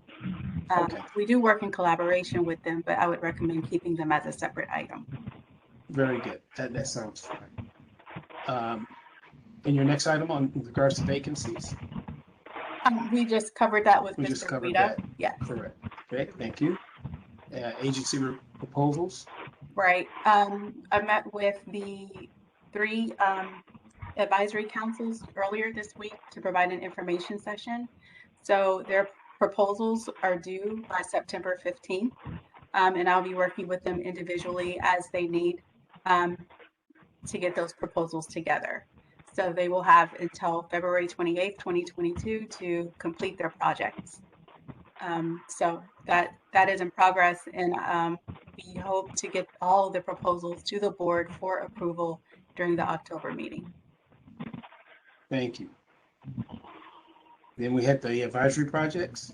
We do work in collaboration with them, but I would recommend keeping them as a separate item. Very good. That sounds fine. And your next item on regards to vacancies? We just covered that with We Mr. just covered Rita. that. Yeah. Correct. Okay, thank you. Agency proposals? Right. I met with the 3 advisory councils earlier this week to provide an information session. So their proposals are due by September 15th, and I'll be working with them individually as they need to get those proposals together. So they will have until February 28th, 2022 to complete their projects. So that is in progress, and we hope to get all the proposals to the board for approval during the October meeting. Thank you. Then we had the advisory projects.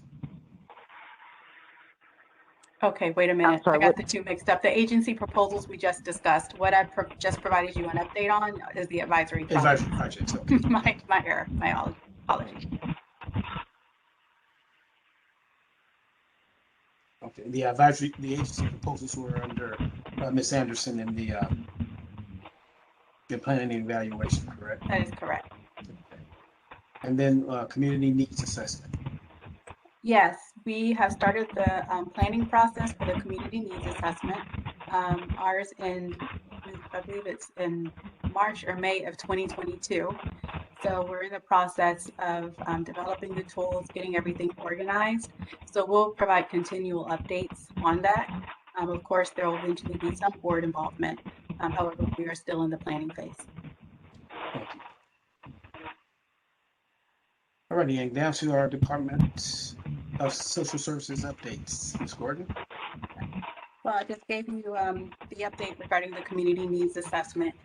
Okay, wait a minute. sorry, I got what- the two mixed up. The agency proposals we just discussed. What I just provided you an update on is the advisory project. Advisory projects, okay. my error, my apology. Okay, the agency proposals were under Ms. Anderson in the planning and evaluation, correct? That is correct. And then community needs assessment. Yes, we have started the planning process for the community needs assessment. Ours and I believe it's in March or May of 2022. So we're in the process of developing the tools, getting everything organized. So we'll provide continual updates on that. Of course, there will eventually be some board involvement. However, we are still in the planning phase. Thank you. All righty, and down to our Department of Social Services updates. Ms. Gordon? Well, I just gave you the update regarding the community needs assessment.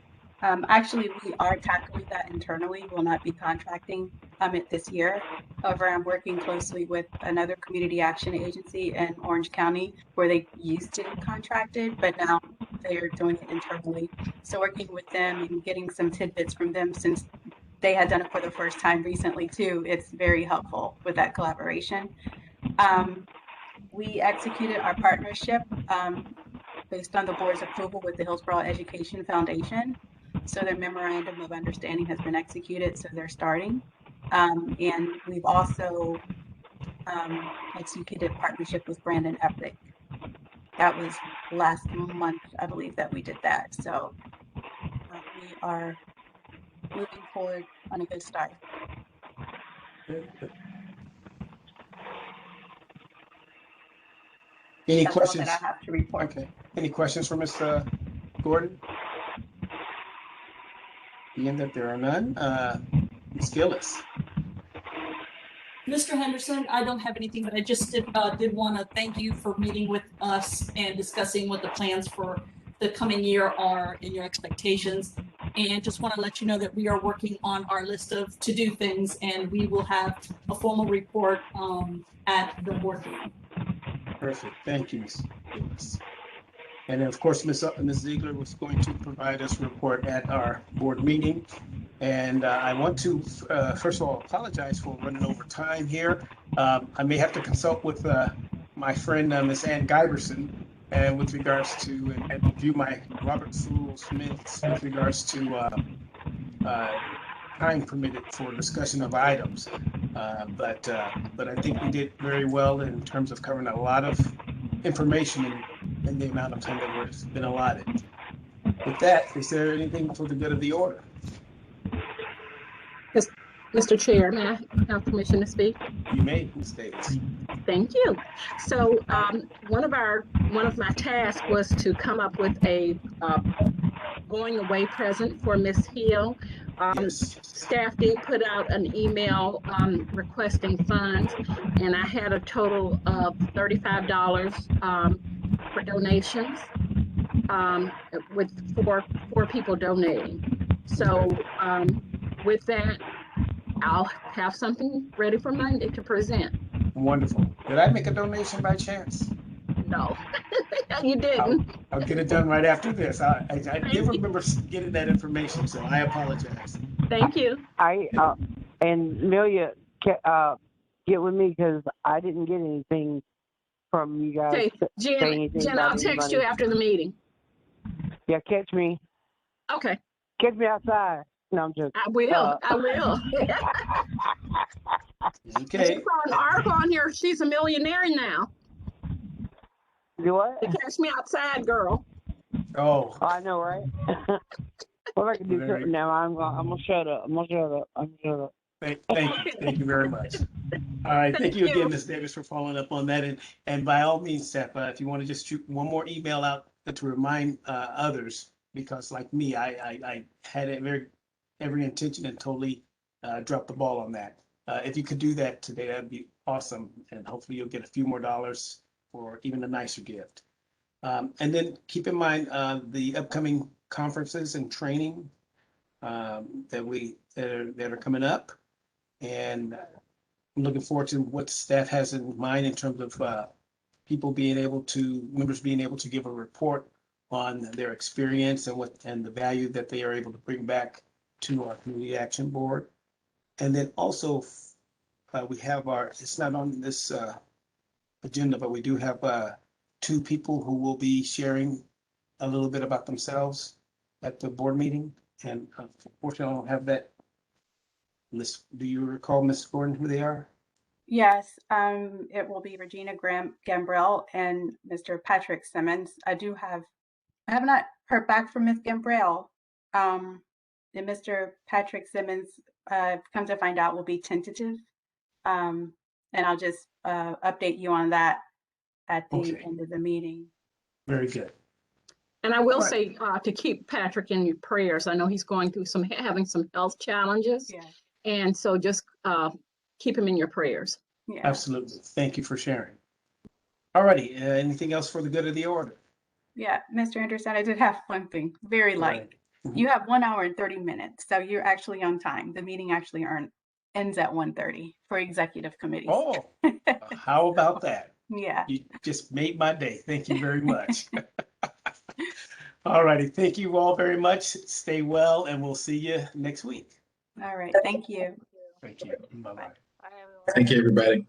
Actually, we are tackling that internally. We'll not be contracting it this year. However, I'm working closely with another community action agency in Orange County where they used to contract it, but now they're doing it internally. So working with them and getting some tidbits from them since they had done it for the first time recently too, it's very helpful with that collaboration. We executed our partnership based on the board's approval with the Hillsborough Education Foundation. So their memorandum of understanding has been executed, so they're starting. And we've also executed partnership with Brandon Epic. That was last month, I believe, that we did that. So we are moving forward on a good start. Any That's questions? all that I have to report. Okay. Any questions for Ms. Gordon? Being that there are none, Ms. Gillis. Mr. Henderson, I don't have anything, but I just did want to thank you for meeting with us and discussing what the plans for the coming year are and your expectations. And just want to let you know that we are working on our list of to-do things, and we will have a formal report at the board meeting. Perfect. Thank you, Ms. Gillis. And then, of course, Ms. Ziegler was going to provide us a report at our board meeting. And I want to, first of all, apologize for running over time here. I may have to consult with my friend, Ms. Ann Giberson, and with regards to, and review my Robert's Rules minutes with regards to time permitted for discussion of items. But I think we did very well in terms of covering a lot of information in the amount of time that has been allotted. With that, is there anything for the good of the order? Yes, Mr. Chair, may I have permission to speak? You may, Ms. Davis. Thank you. So one of my tasks was to come up with a going away present for Miss Hill. Yes. Staff did put out an email requesting funds, and I had a total of $35 for donations, with four people donating. So with that, I'll have something ready for Monday to present. Wonderful. Did I make a donation by chance? No, you didn't. I'll get it done right after this. I did remember getting that information, so I apologize. Thank you. And Amelia, get with me because I didn't get anything from you guys. Okay, Jen, I'll text you after the meeting. Yeah, catch me. Okay. Catch me outside. No, I'm joking. I will. I will. Okay. She saw an article on here. She's a millionaire now. You what? You catch me outside, girl. Oh. I know, right? What I can do now? I'm gonna shut up. I'm gonna shut up. Thank you very much. All right, thank you again, Ms. Davis, for following up on that. And by all means, staff, if you want to just shoot one more email out to remind others, because like me, I had every intention and totally dropped the ball on that. If you could do that today, that'd be awesome, and hopefully you'll get a few more dollars for even a nicer gift. And then keep in mind the upcoming conferences and training that are coming up, and I'm looking forward to what staff has in mind in terms of members being able to give a report on their experience and the value that they are able to bring back to our Community Action Board. And then also we have it's not on this agenda, but we do have 2 people who will be sharing a little bit about themselves at the board meeting. And unfortunately, I don't have that list. Do you recall, Ms. Gordon, who they are? Yes, it will be Regina Gambrell and Mr. Patrick Simmons. I do have I have not heard back from Ms. Gambrell. And Mr. Patrick Simmons, come to find out, will be tentative. And I'll just update you on that at the Okay. end of the meeting. Very good. And I will Right. say to keep Patrick in your prayers. I know he's going through having some health challenges. Yeah. And so just keep him in your prayers. Yeah. Absolutely. Thank you for sharing. All righty. Anything else for the good of the order? Yeah, Mr. Henderson, I did have one thing, very light. Mhm. You have 1 hour and 30 minutes, so you're actually on time. The meeting actually ends at 1:30 for executive committees. Oh, how about that? Yeah. You just made my day. Thank you very much. All righty. Thank you all very much. Stay well, and we'll see you next week. All right. Thank you. Thank you. Bye-bye. Bye, everyone. Thank you, everybody.